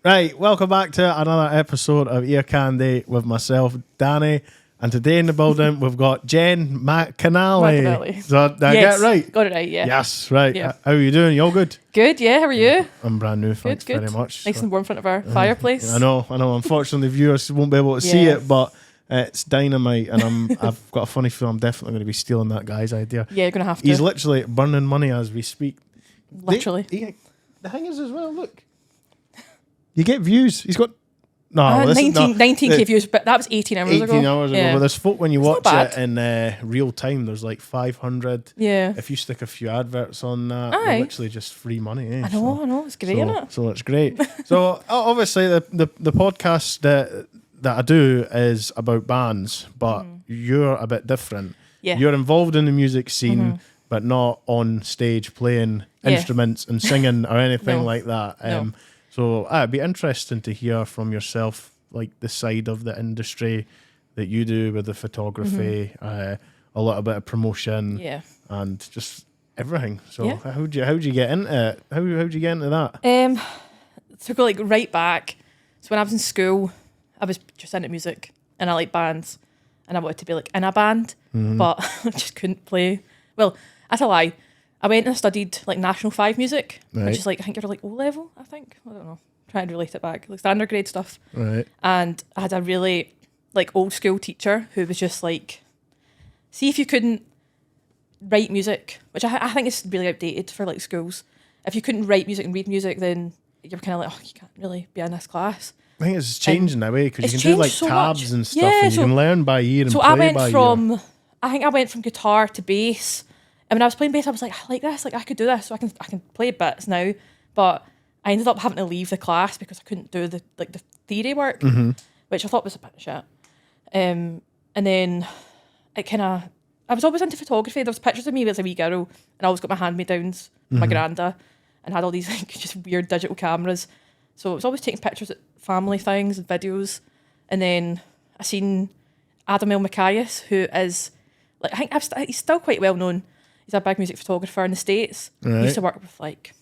Right, welcome back to another episode of Ear Candy with myself, Danny. And today in the building, we've got Jen Macanally. Macanally. So, did I get Yes, it right? got it right, yeah. Yes, right. Yeah. How are you doing? You all good? Good, yeah, how are you? I'm brand new, thanks Good. very much. Nice and warm in front of our fireplace. I know. Unfortunately, viewers won't be able to see Yeah. it, but it's dynamite. And I've got a funny feeling I'm definitely going to be stealing that guy's idea. Yeah, you're going to have to. He's literally burning money as we speak. Literally. The thing is as well, look. You get views. He's got... No, 19k views, but that was 18 hours 18 ago. hours ago. Yeah. Well, there's folk when you It's watch not it in real time, there's like 500. Yeah. If you stick a few adverts on that, Aye. they're literally just free money. I know, it's great, isn't it? So it's great. So obviously the podcast that I do is about bands, but you're a bit different. Yeah. You're involved in the music scene, but not on stage playing instruments and singing or anything No. like that. No. So it'd be interesting to hear from yourself, like the side of the industry that you do with the photography, a little bit of promotion, and just everything. So how'd you get into it? How'd you get into that? To go like right back, so when I was in school, I was just into music and I like bands and I wanted to be like in a band, but I just couldn't play. Well, that's a lie. I went and studied like National 5 music, which is like, I think you're like O level, I don't know. Trying to relate it back, like standard grade stuff. Right. And I had a really like old school teacher who was just like, see if you couldn't write music, which I think is really outdated for like schools. If you couldn't write music and read music, then you're kind of like, oh, you can't really be in this class. I think it's changing that way because you it's can do like changed so tabs much. and stuff, Yeah, and you can learn by ear and So play I went by from, ear. I think I went from guitar to bass. And when I was playing bass, I was like, I like this, like I could do this, so I can play bits now. But I ended up having to leave the class because I couldn't do the theory work, which I thought was a bit of shit. And then it kind of, I was always into photography. There was pictures of me as a wee girl, and I always got my hand-me-downs from my granda, and had all these like just weird digital cameras. So I was always taking pictures at family things and videos. And then I seen Adam L. Macias, who is like, I think he's still quite well known. He's a big music photographer in the States. Right. He used to work with like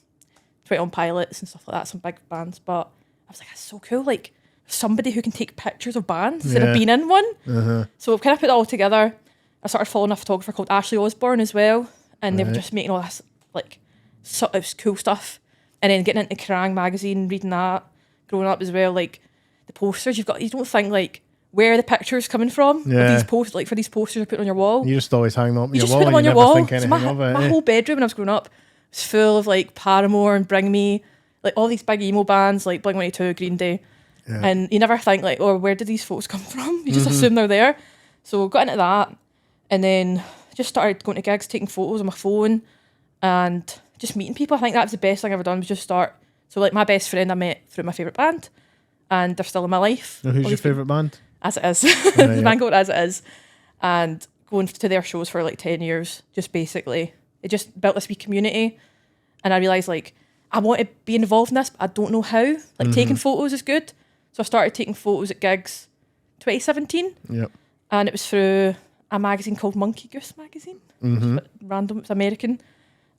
21 Pilots and stuff like that, some big bands. But I was like, that's so cool. Like somebody who can take pictures of bands instead of being in one. So I've kind of put it all together. I started following a photographer called Ashley Osborne as well. And they were just making all this like sort of cool stuff. And then getting into Kerrang magazine, reading that, growing up as well. Like the posters, you don't think like, where are the pictures coming from? Yeah. These posts, like for these posters you're putting on your wall. You just always hang them up on You your just wall put them and on you your never wall. think So anything of it. my whole bedroom when I was growing up was full of like Paramore and Bring Me, like all these big emo bands like Blink-182, Green Day. Yeah. And you never think like, oh, where did these photos come from? You just assume they're there. So got into that and then just started going to gigs, taking photos on my phone and just meeting people. I think that was the best thing I've ever done, was just start. So like my best friend I met through my favourite band and they're still in my life. Now, who's your favourite band? As it is. The band called As It Is. And going to their shows for like 10 years, just basically. It just built this wee community. And I realised like, I want to be involved in this, but I don't know how. Like taking photos is good. So I started taking photos at gigs 2017. Yep. And it was through a magazine called Monkey Goose magazine. Random, it's American.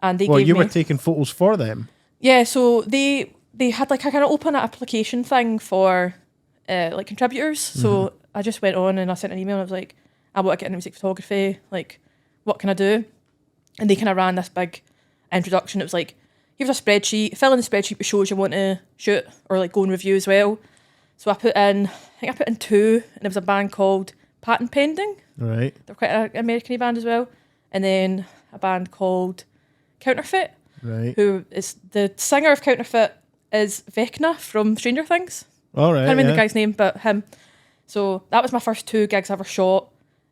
And they gave you me... were taking photos for them? Yeah, so they had like a kind of open application thing for like contributors. So I just went on and I sent an email and I was like, I want to get into music photography. Like, what can I do? And they kind of ran this big introduction. It was like, here's a spreadsheet. Fill in the spreadsheet with shows you want to shoot or like go and review as well. So I put in 2, and there was a band called Patent Pending. Right. They're quite an American band as well. And then a band called Counterfeit. Right. Who is the singer of Counterfeit is Vecna from Stranger Things. All right. I can't remember the guy's name, but him. So that was my first 2 gigs I ever shot.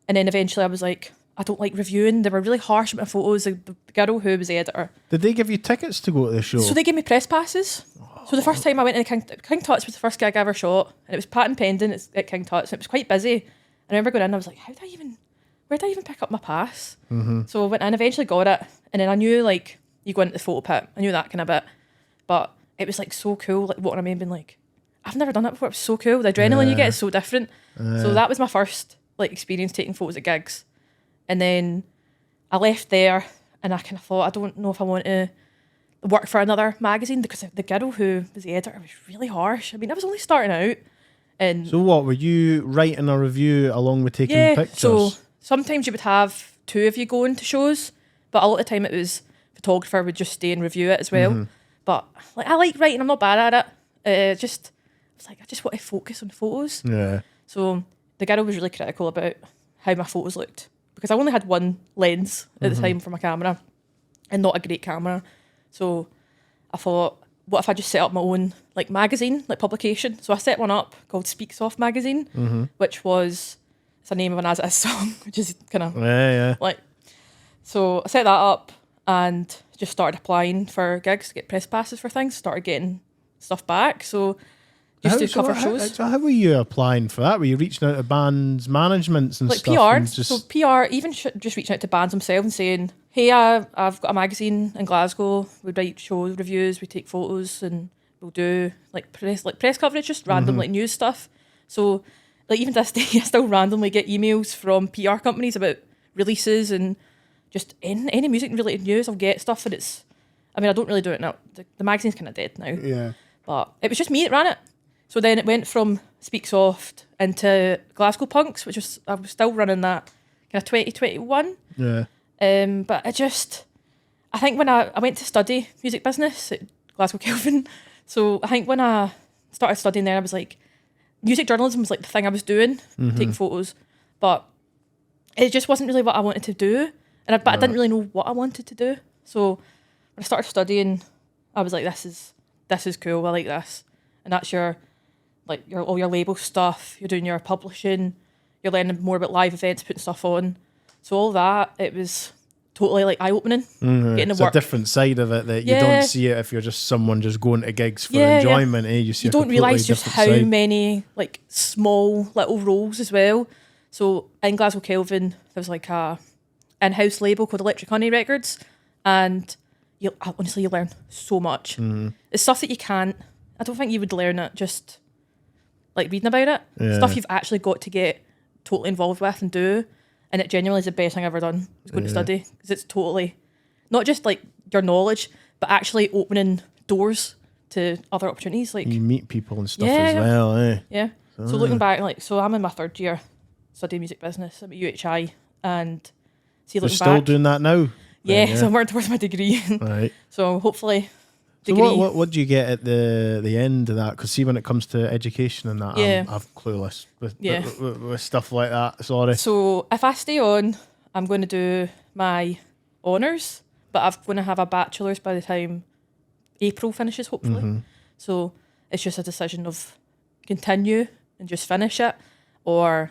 And then eventually I was like, I don't like reviewing. They were really harsh with my photos. The girl who was the editor. Did they give you tickets to go to the show? So they gave me press passes. So the first time I went to King Tut's was the first gig I ever shot. And it was patent pending at King Tut's. And it was quite busy. And I remember going in and I was like, where did I even pick up my pass? So I went in, eventually got it. And then I knew like, you go into the photo pit. I knew that kind of bit. But it was like so cool, like walking around being like, I've never done that before. It was so cool. The adrenaline you get is so different. So that was my first like experience taking photos at gigs. And then I left there and I kind of thought, I don't know if I want to work for another magazine because the girl who was the editor was really harsh. I mean, I was only starting out. And so what, were you writing a review along with taking pictures? So sometimes you would have two of you going to shows, but a lot of the time it was photographer would just stay and review it as well. But like I like writing, I'm not bad at it. I just want to focus on photos. Yeah. So the girl was really critical about how my photos looked because I only had one lens at the time for my camera and not a great camera. So I thought, what if I just set up my own like magazine, like publication? So I set one up called Speak Soft Magazine, which was, it's the name of an As It Is song, which is kind of like, so I set that up and just started applying for gigs to get press passes for things, started getting stuff back. So just to cover shows. So how were you applying for that? Were you reaching out to bands, managements and like stuff? PR. So PR, even just reaching out to bands themselves and saying, hey, I've got a magazine in Glasgow. We write show reviews, we take photos, and we'll do like press coverage, just random like news stuff. So like even to this day, I still randomly get emails from PR companies about releases and just any music related news. I'll get stuff, and I don't really do it now. The magazine's kind of dead now. Yeah. But it was just me that ran it. So then it went from Speak Soft into Glasgow Punks, I was still running that kind of 2021. Yeah. But I think when I went to study music business at Glasgow Kelvin, so I think when I started studying there, I was like, music journalism was like the thing I was doing, taking photos, but it just wasn't really what I wanted to do, but I didn't really know what I wanted to do. So when I started studying, I was like, this is cool, I like this, and that's all your label stuff, you're doing your publishing, you're learning more about live events, putting stuff on. So all that, it was totally like eye-opening. Getting it's to work. a different side of it that you don't see it if you're just someone just going to gigs for enjoyment. You see you don't realise just how many like small little roles as well. So in Glasgow Kelvin, there was like a in-house label called Electric Honey Records, and honestly you learn so much. It's stuff that I don't think you would learn it just like reading about it. Stuff you've actually got to get totally involved with and do. And it genuinely is the best thing I've ever done, is going to study. Because it's totally, not just like your knowledge, but actually opening doors to other opportunities. Like you meet people and stuff as well, eh? Yeah. So looking back, I'm in my third year studying music business. I'm at UHI. And see, looking back. You're still doing that now? Yeah, so I'm working towards my degree. Right. So hopefully... So what do you get at the end of that? Because see, when it comes to education and that, I'm clueless with stuff like that. Sorry. So if I stay on, I'm going to do my honours, but I'm going to have a bachelor's by the time April finishes, hopefully. So it's just a decision of continue and just finish it, or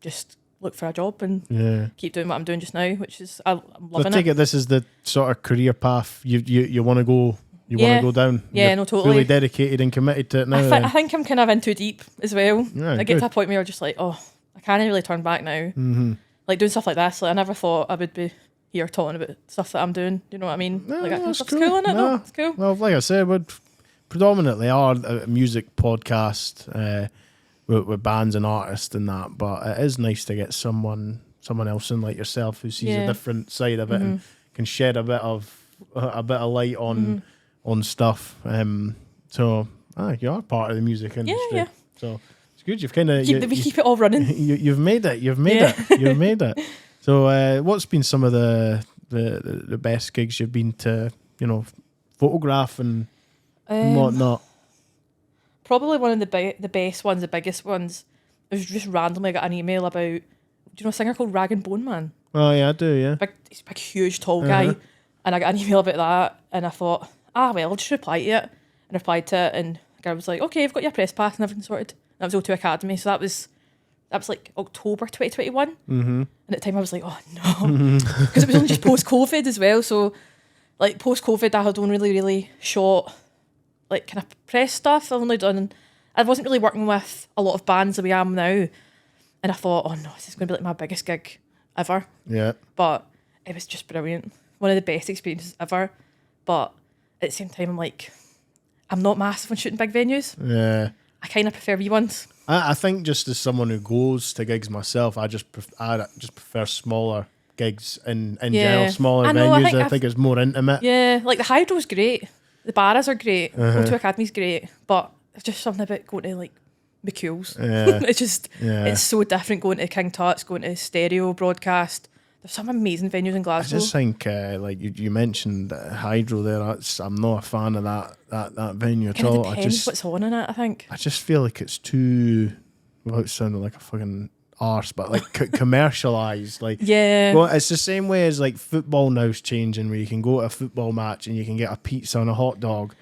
just look for a job and keep doing what I'm doing just now, which is I'm loving it. I take it this is the sort of career path you want to go. You want to go down. Yeah, no, totally. Really dedicated and committed to it now. I think I'm kind of in too deep as well. Yeah, I get to a point where you're just like, oh, I can't really turn back now. Like doing stuff like this, like I never thought I would be here talking about stuff that I'm doing. Do you know what I mean? No, like that kind of stuff's cool, isn't it? No, it's cool. Well, like I said, we predominantly are a music podcast with bands and artists and that, but it is nice to get someone else in like yourself who sees a different side of it and can shed a bit of light on stuff. So you are part of the music industry. Yeah. So it's good. You've kind of we keep it all running. You've made it. You've made it. So what's been some of the best gigs you've been to? Photograph and whatnot. Probably one of the best ones, the biggest ones. I was just randomly got an email about. Do you know a singer called Rag and Bone Man? Oh yeah, I do. Yeah. He's a big, huge, tall guy, and I got an email about that, and I thought, I'll just reply to it, and replied to it, and the guy was like, okay, I've got your press pass and everything sorted. And that was O2 Academy, so that was like October 2021, and at the time I was like, oh no, because it was only just post-COVID as well. So like post-COVID, I had only really shot like kind of press stuff. I wasn't really working with a lot of bands the way I am now. And I thought, oh no, this is going to be like my biggest gig ever. Yeah. But it was just brilliant. One of the best experiences ever. But at the same time, I'm not massive on shooting big venues. Yeah. I kind of prefer wee ones. I think just as someone who goes to gigs myself, I just prefer smaller gigs in general, smaller I know, venues. I think it's more intimate. Yeah, like the Hydro's great. The Barras are great. O2 Academy's great. But there's just something about going to like McCool's. Yeah. It's so different going to King Tut's, going to Stereo Broadcast. There's some amazing venues in Glasgow. I just think, like you mentioned Hydro there. I'm not a fan of that venue at all. Depends what's on in it, I think. I just feel like it's too, without sounding like a fucking arse, but like commercialised. Like, yeah. well, it's the same way as like football now's changing, where you can go to a football match and you can get a pizza and a hot dog.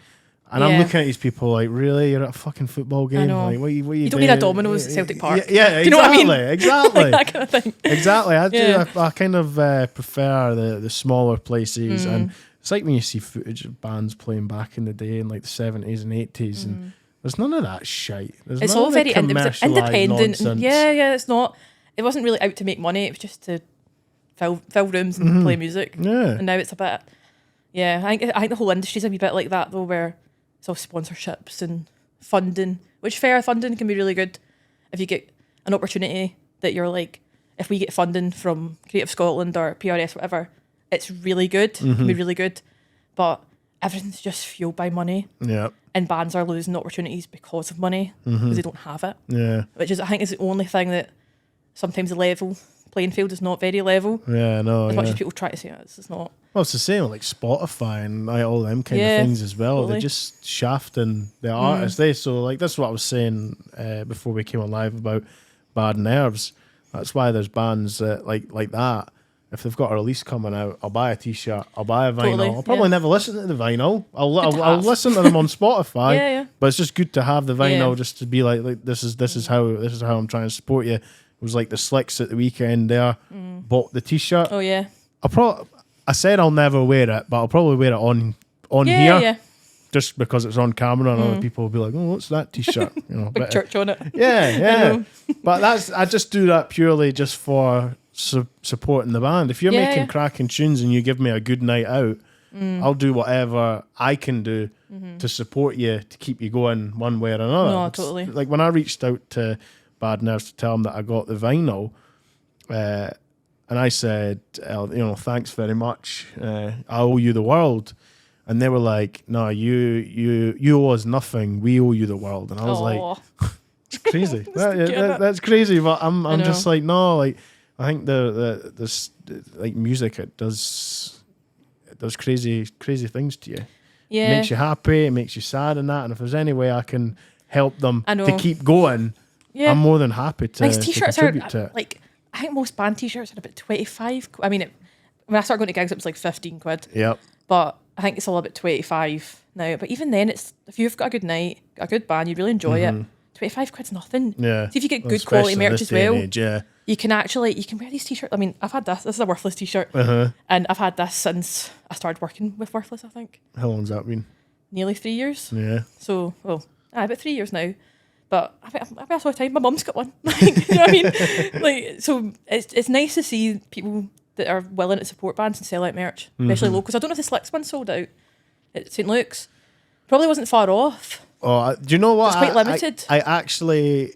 And I'm looking at these people like, really? You're at a fucking football game? I know. Like, what you don't doing? need a Domino's at Celtic Park. Yeah, exactly. Do you know what I mean? Exactly. Like that kind of thing. Exactly. I kind of prefer the smaller places. And it's like when you see footage of bands playing back in the day in like the 70s and 80s. And there's none of that shite. It's all very independent. Nonsense. Yeah, it's not. It wasn't really out to make money. It was just to fill rooms and play music. Yeah. And now it's a bit. Yeah, I think the whole industry's a wee bit like that though, where it's all sponsorships and funding. Which fair funding can be really good if you get an opportunity that you're like, if we get funding from Creative Scotland or PRS, whatever, it's really good. It can be really good. But everything's just fueled by money. Yeah. And bands are losing opportunities because of money, because they don't have it. Yeah. Which is, I think, is the only thing that sometimes the level playing field is not very level. Yeah, I know. As much as people try to say it, it's not. Well, it's the same with like Spotify and like all them kind of things as well. Totally. They're just shafting the artists. So like that's what I was saying before we came on live about Bad Nerves. That's why there's bands like that. If they've got a release coming out, I'll buy a t-shirt, I'll buy a vinyl. Totally, I'll probably never listen to the vinyl. I'll listen to them on Spotify. But it's just good to have the vinyl just to be like this is how I'm trying to support you. It was like the Slicks at the weekend there. Bought the t-shirt. Oh yeah. I said I'll never wear it, but I'll probably wear it on here. Yeah. Just because it's on camera and other people will be like, oh, what's that t-shirt? You know, Big church on it. Yeah. But I just do that purely just for supporting the band. If you're making cracking tunes and you give me a good night out, I'll do whatever I can do to support you, to keep you going one way or another. No, totally. Like when I reached out to Bad Nerves to tell them that I got the vinyl, and I said, thanks very much. I owe you the world. And they were like, no, you owe us nothing. We owe you the world. And I was like, it's crazy. That's crazy. But I'm just like, no, like I think this like music, it does crazy things to you. Yeah. It makes you happy, it makes you sad and that. And if there's any way I can help them to keep going, I'm more than happy to, t-shirts contribute to it. Like, I think most band t-shirts are about 25. I mean, when I started going to gigs, it was like 15 quid. Yep. But I think it's all about 25 now. But even then, it's if you've got a good night, a good band, you really enjoy it, 25 quid's nothing. Yeah. See if you get good quality merch as well. Age, you can wear these t-shirts. I mean, I've had this. This is a Worthless t-shirt. And I've had this since I started working with Worthless, I think. How long's that been? Nearly 3 years. Yeah. So, about 3 years now. But I think I saw time. My mum's got one. Like, you know what I mean? Like, so it's nice to see people that are willing to support bands and sell out merch, especially locals. I don't know if the Slicks one sold out at St. Luke's. Probably wasn't far off. Oh, do you know what? It's quite limited. I actually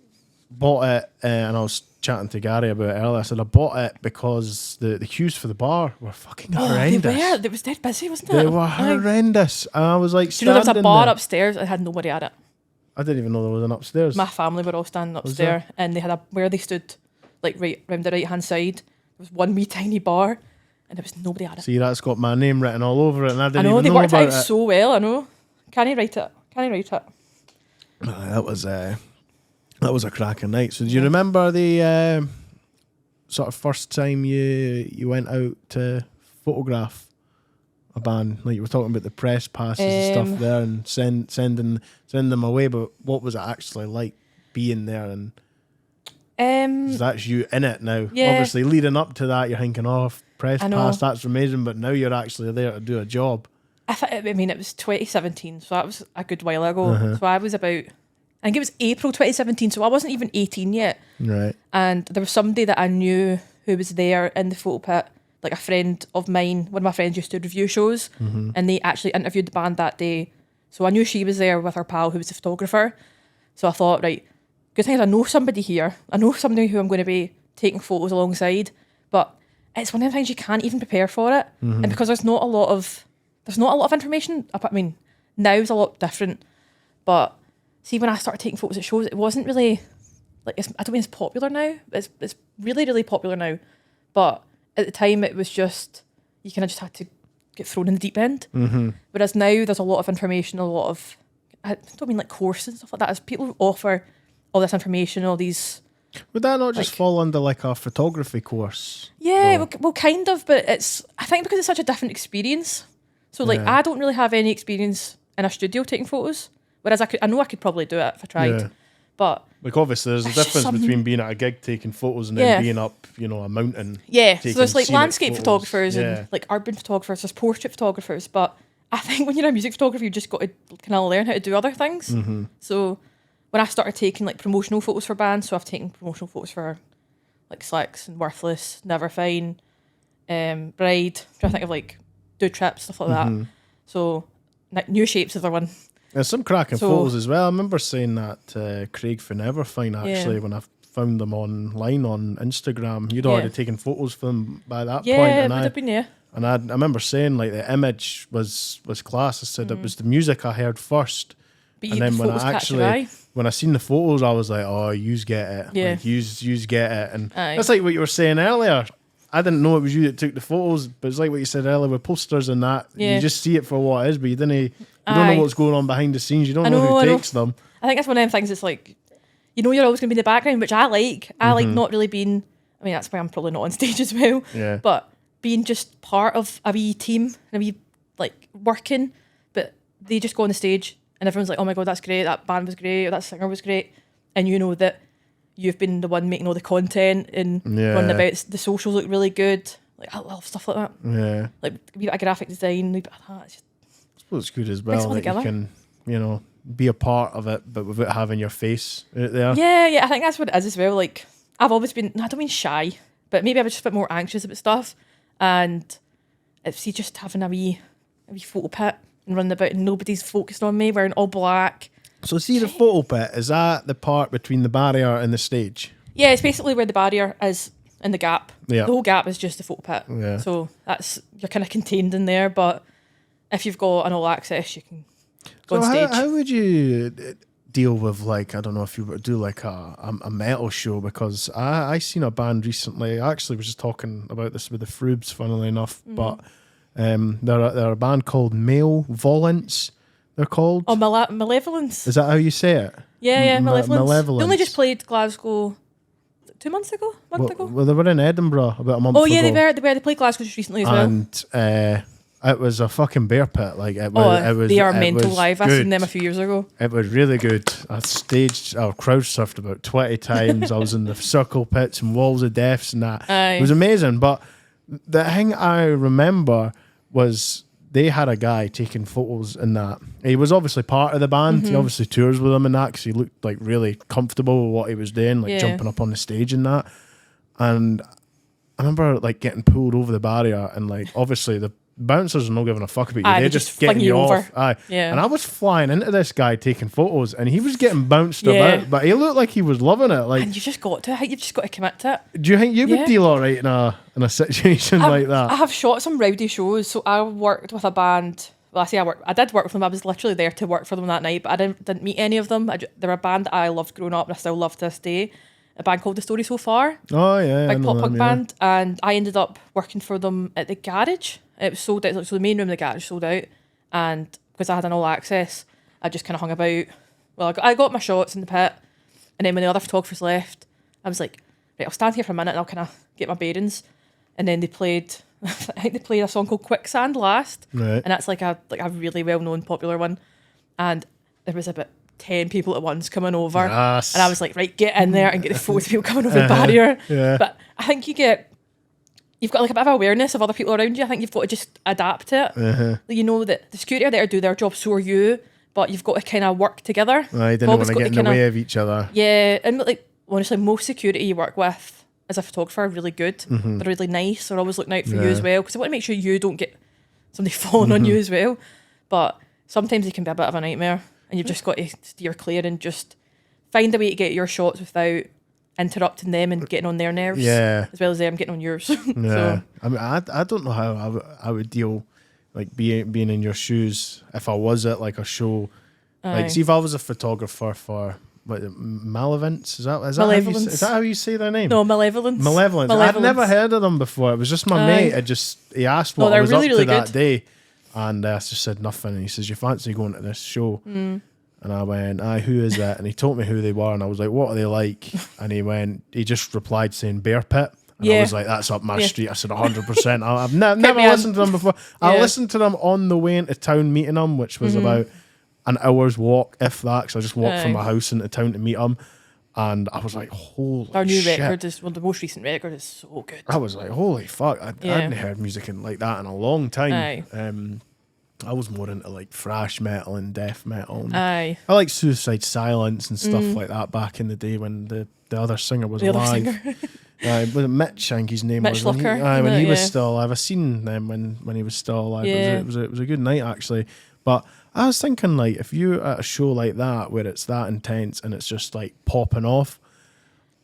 bought it, and I was chatting to Gary about it earlier. I said I bought it because the queues for the bar were fucking horrendous. They were. It was dead busy, wasn't it? They were horrendous. And I was like, do you know there was a bar upstairs and had nobody at it? I didn't even know there was an upstairs. My family were all standing upstairs, and they had where they stood, like right round the right hand side. There was one wee tiny bar, and there was nobody at it. See, that's got my name written all over it, and I didn't even know they worked about out so well. I know. Can I write it? That was a cracking night. So do you remember the sort of first time you went out to photograph a band? Like you were talking about the press passes and stuff there, and send them away. But what was it actually like being there? And 'cause that's you in it now. Yeah. Obviously, leading up to that, you're thinking, press pass, that's amazing. But now you're actually there to do a job. I mean, it was 2017, so that was a good while ago. So I was about, I think it was April 2017, so I wasn't even 18 yet. Right. And there was somebody that I knew who was there in the photo pit, like a friend of mine. One of my friends used to review shows, and they actually interviewed the band that day. So I knew she was there with her pal who was a photographer. So I thought, right, good thing is I know somebody here. I know somebody who I'm going to be taking photos alongside. But it's one of the things you can't even prepare for it. And because there's not a lot of information. I mean, now it's a lot different. But see, when I started taking photos at shows, it wasn't really like, I don't mean it's popular now. It's really, really popular now. But at the time, it was just, you kind of just had to get thrown in the deep end. Whereas now there's a lot of information, a lot of, I don't mean like courses and stuff like that. As people who offer all this information, all these. Would that not just fall under like a photography course? Yeah, well, kind of, but I think because it's such a different experience. So like, I don't really have any experience in a studio taking photos. Whereas I know I could probably do it if I tried. Yeah. But like obviously there's a difference between being at a gig taking photos and then being up, a mountain. Yeah, so there's like landscape photographers and like urban photographers, there's portrait photographers, but I think when you're a music photographer, you've just got to kind of learn how to do other things. So when I started taking like promotional photos for bands, so I've taken promotional photos for like Slicks and Worthless, Never Fine, Bride, I'm trying to think of like Do Trips, stuff like that. So New Shapes is the one. There's some cracking photos as well. I remember saying that Craig for Never Fine actually when I found them online on Instagram. You'd already taken photos for them by that point. Yeah, it would have been, And I remember saying like the image was class. I said it was the music I heard first. But and then when I seen the photos, I was like, oh, yous get it. Yeah. Like, yous get it. And that's like what you were saying earlier. I didn't know it was you that took the photos, but it's like what you said earlier with posters and that. You just see it for what it is, but you don't know what's going on behind the scenes. You don't know who takes them. I think that's one of them things. It's like, you're always going to be in the background, which I like. I like not really being, I mean, that's why I'm probably not on stage as well. Yeah. But being just part of a wee team, and a wee, like, working, but they just go on the stage and everyone's like, oh my God, that's great. That band was great. Or that singer was great. And you know that you've been the one making all the content and running about. The socials look really good. Like, I love stuff like that. Yeah. Like a wee bit of graphic design, a wee bit of that. It's just, I suppose it's good as well that you can, be a part of it, but without having your face out there. Yeah, I think that's what it is as well. Like, I've always been, I don't mean shy, but maybe I was just a bit more anxious about stuff. And it's just having a wee photo pit and running about and nobody's focused on me, wearing all black. So see the photo pit, is that the part between the barrier and the stage? Yeah, it's basically where the barrier is in the gap. Yeah. The whole gap is just the photo pit. Yeah. So you're kind of contained in there, but if you've got an all access, you can go on stage. How would you deal with, like, I don't know if you were to do like a metal show, because I seen a band recently, I actually was just talking about this with the Froobs, funnily enough, but they're a band called Malevolence. They're called. Oh, Malevolence. Is that how you say it? Yeah, Malevolence. Malevolence. They only just played Glasgow 2 months ago? Well, they were in Edinburgh about a month ago. Oh, yeah, they played Glasgow just recently as well. And it was a fucking bear pit. Like, it was. They are mental live. I seen them a few years ago. It was really good. I crowd surfed about 20 times. I was in the circle pits and walls of deaths and that. Aye. It was amazing. But the thing I remember was they had a guy taking photos in that. He was obviously part of the band. He obviously tours with them and that, because he looked like really comfortable with what he was doing, like jumping up on the stage and that. And I remember like getting pulled over the barrier, and like obviously the bouncers are not giving a fuck about you. They're just getting you off. Aye. Yeah. And I was flying into this guy taking photos, and he was getting bounced about, but he looked like he was loving it. Like, and you've just got to commit to it. Do you think you would deal all right in a situation like that? I have shot some rowdy shows. So I worked with a band. Well, I did work with them. I was literally there to work for them that night, but I didn't meet any of them. They're a band that I loved growing up, and I still love to this day. A band called The Story So Far. Oh yeah, big pop punk band, and I ended up working for them at the garage. It was sold out, so the main room of the garage sold out, and because I had an all access, I just kind of hung about. Well, I got my shots in the pit, and then when the other photographers left, I was like, right, I'll stand here for a minute and I'll kind of get my bearings. And then they played, I think they played a song called Quicksand last, right. And that's like a really well known popular one, and there was about 10 people at once coming over, yes. And I was like, right, get in there and get the photos of people coming over the barrier. Yeah. But I think you've got like a bit of awareness of other people around you. I think you've got to just adapt to it. You know that the security are there to do their job, so are you, but you've got to kind of work together. I didn't want to get in the way of each other. Yeah, and like honestly, most security you work with as a photographer are really good. They're really nice. They're always looking out for you as well, because they want to make sure you don't get somebody falling on you as well. But sometimes it can be a bit of a nightmare, and you've just got to steer clear and just find a way to get your shots without interrupting them and getting on their nerves. Yeah. As well as them getting on yours. Yeah. So, I mean, I don't know how I would deal, like, being in your shoes if I was at, like, a show. Like, see, if I was a photographer for, Malevolence? Is that how you say their name? No, Malevolence. I'd never heard of them before. It was just my mate. He asked what I was really, up to that day. And I just said nothing. And he says, you fancy going to this show? And I went, aye, who is it? And he told me who they were. And I was like, what are they like? And he just replied saying Bear Pit. And I was like, that's up my street. I said, 100%. I've never listened to them before. I listened to them on the way into town meeting them, which was about an hour's walk, if that. Because I just walked from my house into town to meet them. And I was like, holy shit. Our new record is, the most recent record is so good. I was like, holy fuck. I hadn't heard music like that in a long time. I was more into like thrash metal and death metal. And I like Suicide Silence and stuff like that back in the day when the other singer was alive. Was it Mitch? I think his name Mitch was. Lucker. When he was still alive. I've seen them when he was still alive. Yeah. It was a good night actually. But I was thinking, like, if you're at a show like that where it's that intense and it's just like popping off,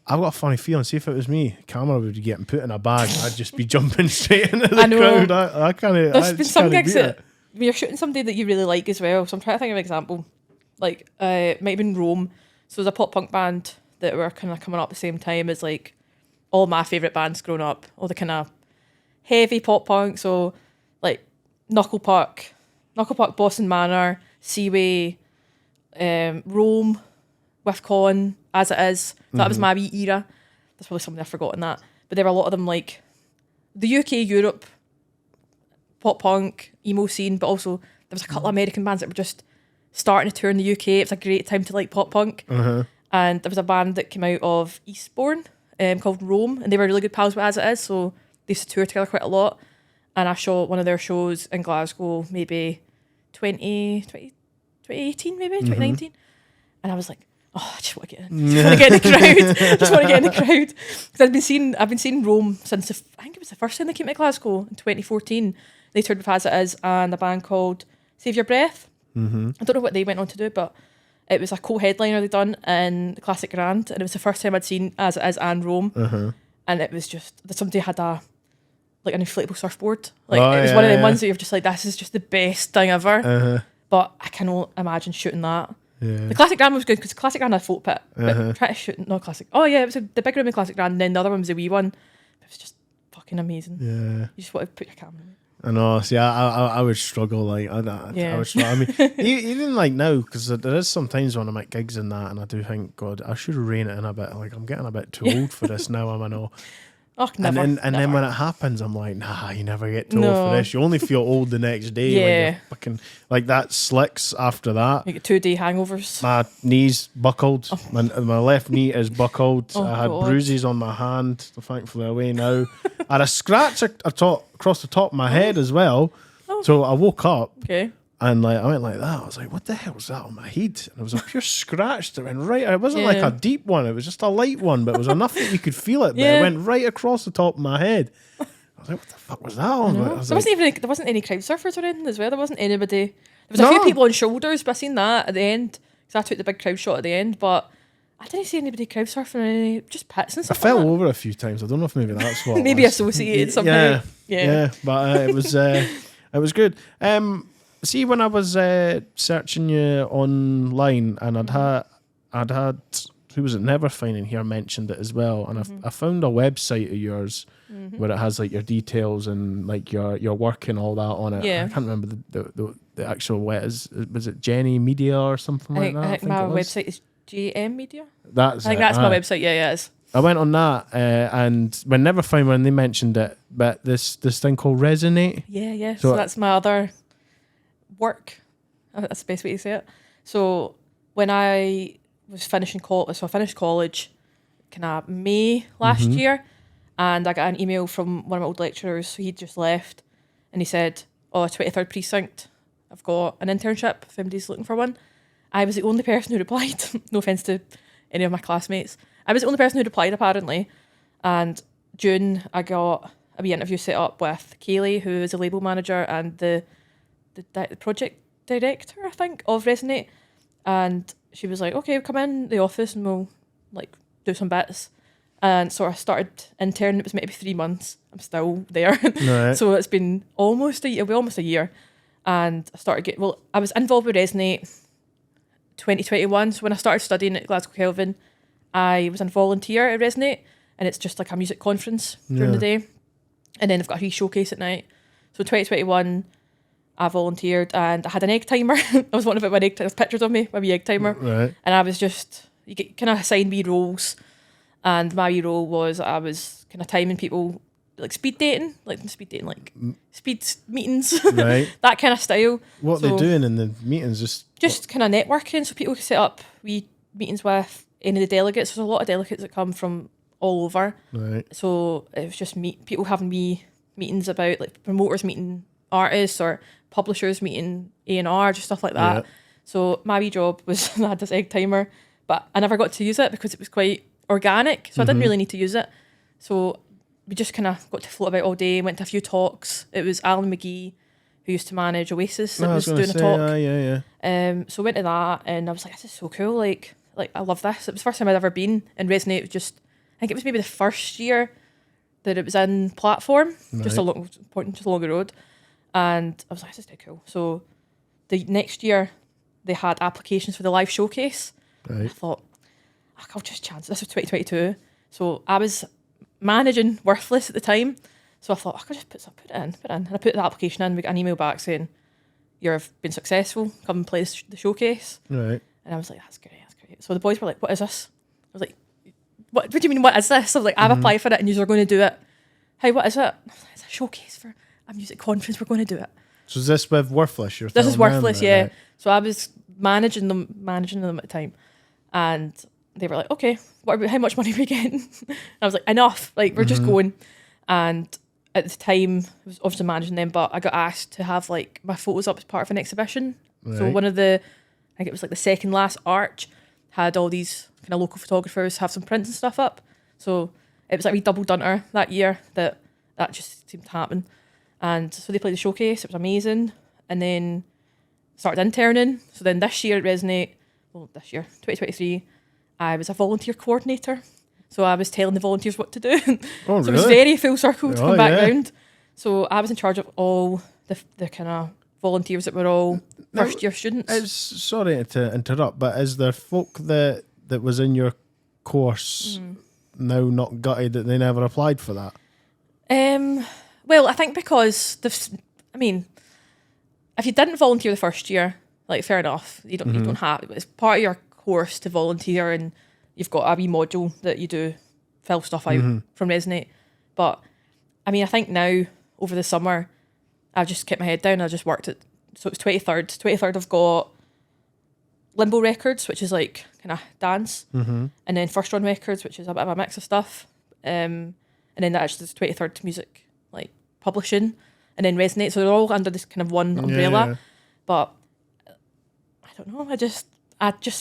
I've got a funny feeling. See, if it was me, camera would be getting put in a bag. I'd just be jumping straight into the crowd. I kind of. There's been some gigs that when you're shooting somebody that you really like as well. So I'm trying to think of an example. Like, it might have been Rome. So there's a pop punk band that were kind of coming up at the same time as like all my favourite bands growing up. All the kind of heavy pop punk. So like Knucklepuck, Boston Manor, Seaway, Rome, with Con, As It Is. That was my wee era. There's probably something I've forgotten that. But there were a lot of them like the UK, Europe, pop punk, emo scene, but also there was a couple of American bands that were just starting to tour in the UK. It was a great time to like pop punk. And there was a band that came out of Eastbourne called Rome, and they were really good pals with As It Is, so they used to tour together quite a lot. And I shot one of their shows in Glasgow maybe 2018, maybe 2019. And I was like, oh, I just want to get in. Just want to get in the crowd. Just want to get in the crowd. Because I've been seeing Rome since I think it was the first time they came to Glasgow in 2014. They toured with As It Is and a band called Save Your Breath. I don't know what they went on to do, but it was a co-headliner they done in the Classic Grand, and it was the first time I'd seen As It Is and Rome. And it was just that somebody had an inflatable surfboard. Like it was one of them ones that you're just like, this is just the best thing ever. But I cannot imagine shooting that. The Classic Grand was good because Classic Grand had a folk pit. But try to shoot Classic. Oh yeah, it was the big room in Classic Grand, and then the other one was a wee one. It was just fucking amazing. Yeah. You just want to put your camera in. I know. See, I would struggle. Like, I would struggle. I mean, even like now, because there is sometimes when I'm at gigs and that, and I do think, God, I should rein it in a bit. Like, I'm getting a bit too old for this now. I know. Oh, never, and then when it happens, I'm like, nah, you never get too old for this. You only feel old the next day. When you're fucking like that slicks after that. You get 2-day hangovers. My knee's buckled. My left knee is buckled. I had bruises on my hand. Thankfully away now. I had a scratch across the top of my head as well. So I woke up. Okay. And like I went like that. I was like, what the hell was that on my head? And it was a pure scratch that went right. It wasn't like a deep one. It was just a light one, but it was enough that you could feel it. But it went right across the top of my head. I was like, what the fuck was that on? There wasn't any crowd surfers or anything as well. There wasn't anybody. There was a few people on shoulders, but I seen that at the end because I took the big crowd shot at the end. But I didn't see anybody crowd surfing or any, just pits and stuff. I fell over a few times. I don't know if maybe that's what. Maybe associated somehow. Yeah. But it was good. See, when I was searching you online, and I'd had who was it? Neverfine in here mentioned it as well, and I found a website of yours where it has like your details and like your work and all that on it. I can't remember the actual was it Jenny Media or something like that? I think my website is JM Media. I think that's my website. Yeah, it is. I went on that, and when Neverfine when they mentioned it, but this thing called Resonate. Yeah. So that's my other work. That's the best way to say it. So when I was finishing college, so I finished college kind of May last year, and I got an email from one of my old lecturers. So he'd just left, and he said, 23rd Precinct, I've got an internship if anybody's looking for one. I was the only person who replied. No offence to any of my classmates. I was the only person who replied apparently. And June, I got a wee interview set up with Kaylee, who is a label manager and the project director, I think, of Resonate. And she was like, okay, come in the office and we'll like do some bits. and so I started interning. It was maybe 3 months. I'm still there. Right. So it's been almost a year. And I started I was involved with Resonate 2021. So when I started studying at Glasgow Kelvin, I was a volunteer at Resonate, and it's just like a music conference during the day. And then I've got a wee showcase at night. So 2021, I volunteered, and I had an egg timer. I was wondering about my egg timer. There's pictures of me, my wee egg timer. Right. And I was just, you get kind of assigned wee roles. And my wee role was I was kind of timing people, like speed dating, like speed meetings, Right. that kind of style. What are they doing in the meetings? Just kind of networking, so people can set up wee meetings with any of the delegates. There's a lot of delegates that come from all over. Right. So it was just people having wee meetings about, like, promoters meeting artists or publishers meeting A&R, just stuff like that. Yeah. So my wee job was I had this egg timer, but I never got to use it because it was quite organic, so I didn't really need to use it. So we just kind of got to float about all day, went to a few talks. It was Alan McGee, who used to manage Oasis, that was doing a talk. So went to that, and I was like, this is so cool, like I love this. It was the first time I'd ever been, and Resonate was just, I think it was maybe the first year that it was in platform, just along the road. And I was like, this is dead cool. So the next year they had applications for the live showcase. Right. I thought, I'll just chance it. This was 2022. So I was managing Worthless at the time. So I thought, I could just put it in. And I put the application in, we got an email back saying, you've been successful, come and play the showcase. Right. And I was like, that's great. So the boys were like, what is this? I was like, what do you mean, what is this? I was like, I've applied for it and you're going to do it. Hey, what is it? It's a showcase for a music conference, we're going to do it. So is this with Worthless? This is Worthless, yeah. Right. So I was managing them at the time. And they were like, okay, how much money are we getting? And I was like, enough, like, we're just going. And at the time, I was obviously managing them, but I got asked to have, like, my photos up as part of an exhibition. Right. So one of I think it was like the second last arch, had all these kind of local photographers have some prints and stuff up. So it was like we double dunter that year that just seemed to happen. And so they played the showcase, it was amazing. And then started interning. So then this year at Resonate, 2023, I was a volunteer coordinator. So I was telling the volunteers what to do. Oh, so it was very full circle to come back round. So I was in charge of all the kind of volunteers that were all first year students. Sorry to interrupt, but is there folk that was in your course now not gutted that they never applied for that? Well, I think because if you didn't volunteer the first year, like, fair enough, you don't have, it's part of your course to volunteer, and you've got a wee module that you do fill stuff out from Resonate. But I mean, I think now over the summer I've just kept my head down. I just worked at, so it's 23rd I've got Limbo Records, which is like kind of dance, and then First Run Records, which is a bit of a mix of stuff, and then that actually is 23rd Music, like, publishing, and then Resonate, so they're all under this kind of one umbrella. Yeah. But I don't know, I just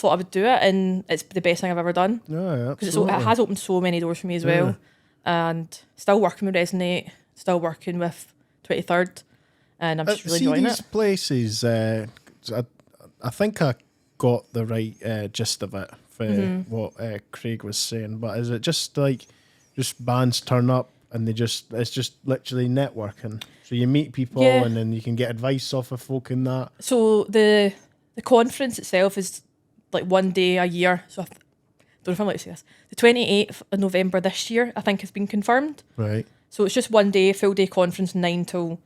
thought I would do it, and it's the best thing I've ever done. Yeah, because it has opened so many doors for me as well. And still working with Resonate, still working with 23rd, and I'm just really enjoying it. These places, I think I got the right gist of it for what Craig was saying, but is it just like bands turn up and it's just literally networking? So you meet people and then you can get advice off of folk in that. So the conference itself is like one day a year. So I don't know if I'm allowed to say this. The 28th of November this year, I think, has been confirmed. Right. So it's just one day, full day conference, 9 till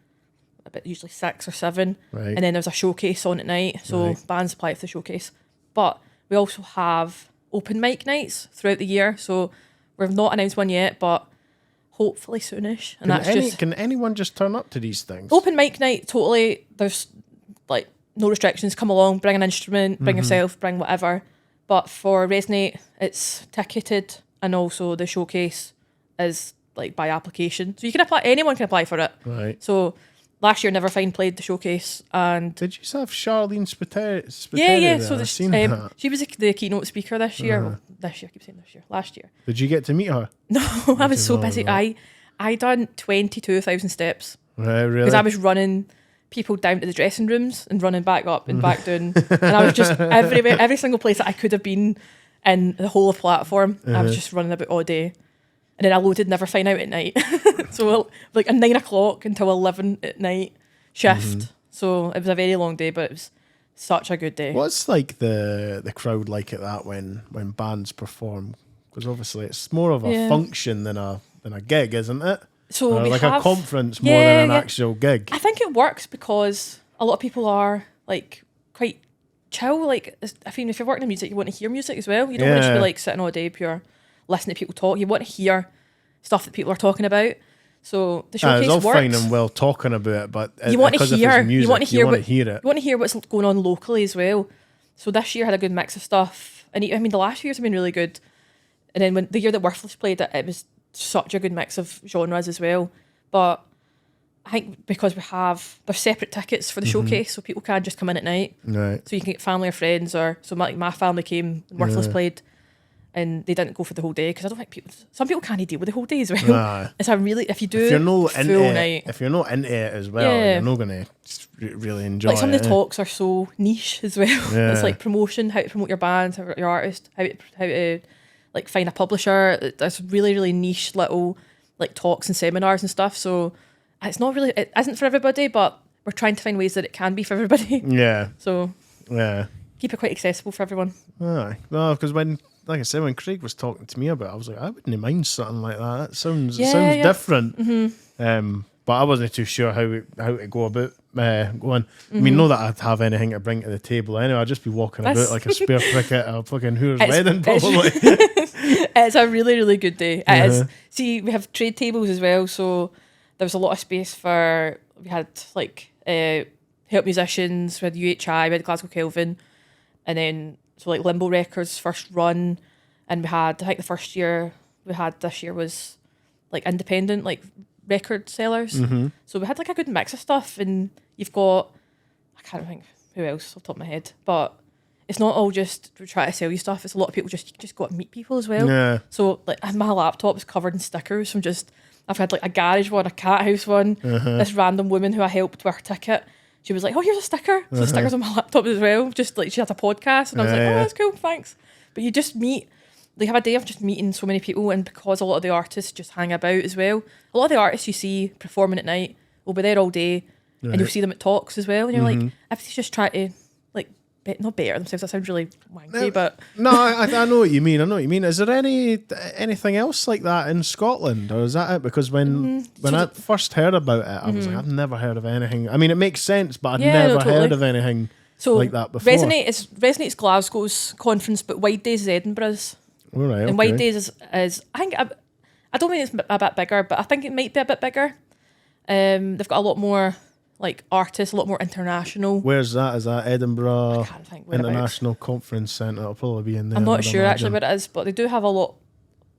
about usually 6 or 7. Right. And then there's a showcase on at night. So bands apply for the showcase. But we also have open mic nights throughout the year. So we've not announced one yet, but hopefully soonish. And can anyone just turn up to these things? Open mic night, totally. There's like no restrictions. Come along, bring an instrument, bring yourself, bring whatever. But for Resonate, it's ticketed, and also the showcase is like by application. So you can apply, anyone can apply for it. Right. So last year Neverfind played the showcase, and did you have Charlene Spiteri? Yeah. There? So she was the keynote speaker this year. Well, this year, I keep saying this year. Last year. Did you get to meet her? No, I was so busy. Right. I done 22,000 steps. Right, really? Because I was running people down to the dressing rooms and running back up and back down, and I was just everywhere, every single place that I could have been in the whole of platform. I was just running about all day. And then I loaded Never Find Out at night. So like a 9 o'clock until 11 at night shift. So it was a very long day, but it was such a good day. What's like the crowd like at that when bands perform? Because obviously it's more of a function than a gig, isn't it? So like a conference more than an actual gig. I think it works because a lot of people are like quite chill. Like, I think if you're working in music, you want to hear music as well. You don't want to just be like sitting all day pure listening to people talk. You want to hear stuff that people are talking about. So the showcase it's all works. fine and well talking about it, but you want to hear. Music, you want to hear it. You want to hear what's going on locally as well. So this year had a good mix of stuff, and I mean the last few years have been really good. And then when the year that Worthless played it was such a good mix of genres as well. But I think because there's separate tickets for the showcase, so people can just come in at night. Right. So you can get family or friends, or so my family came and Worthless played, and they didn't go for the whole day because I don't think some people can't deal with the whole day as well. Nah. It's a really if you're not full night. If you're not into it as well, you're not gonna really enjoy it. Like some of the talks are so niche as well. Yeah. It's like promotion, how to promote your band, your artist, how to like find a publisher. There's really, really niche little like talks and seminars and stuff. So it isn't for everybody, but we're trying to find ways that it can be for everybody. Yeah. So keep it quite accessible for everyone. Aye. Well, because when Craig was talking to me about it, I was like, I wouldn't mind something like that. It sounds different. Mm-hmm. But I wasn't too sure how to go about going. Mm-hmm. I mean, not that I'd have anything to bring to the table anyway. I'd just be walking about like a spare prick at a fucking Hoover's wedding, probably. It's a really, really good day. It is. See, we have trade tables as well, so there was a lot of space we had like help musicians, we had UHI, we had Glasgow Kelvin, and then so like Limbo Records first run, and we had, I think the first year we had this year was like independent, like record sellers. Mm-hmm. So we had like a good mix of stuff, and you've got, I can't think who else off the top of my head, but it's not all just try to sell you stuff. It's a lot of people just got to meet people as well. Yeah. So like my laptop is covered in stickers from I've had like a garage one, a cat house one, this random woman who I helped with her ticket. She was like, oh, here's a sticker. So the sticker's on my laptop as well. Just like she has a podcast, and I was like, oh, that's cool, thanks. But you just meet. They have a day of just meeting so many people, and because a lot of the artists just hang about as well. A lot of the artists you see performing at night will be there all day, and you'll see them at talks as well. And you're like, if they just try to like not better themselves, that sounds really wanky, but no, I know what you mean. Is there anything else like that in Scotland, or is that it? Because when I first heard about it, I was like, I've never heard of anything. I mean, it makes sense, but I'd never heard of anything like that before. Resonate's Glasgow's conference, but Wide Days is Edinburgh's. All right, and Wide Days is I think I don't think it's a bit bigger, but I think it might be a bit bigger. They've got a lot more like artists, a lot more international. Where's that? Is that Edinburgh I can't think International Conference Centre? It'll probably be in there. I'm not sure actually where it is, but they do have a lot.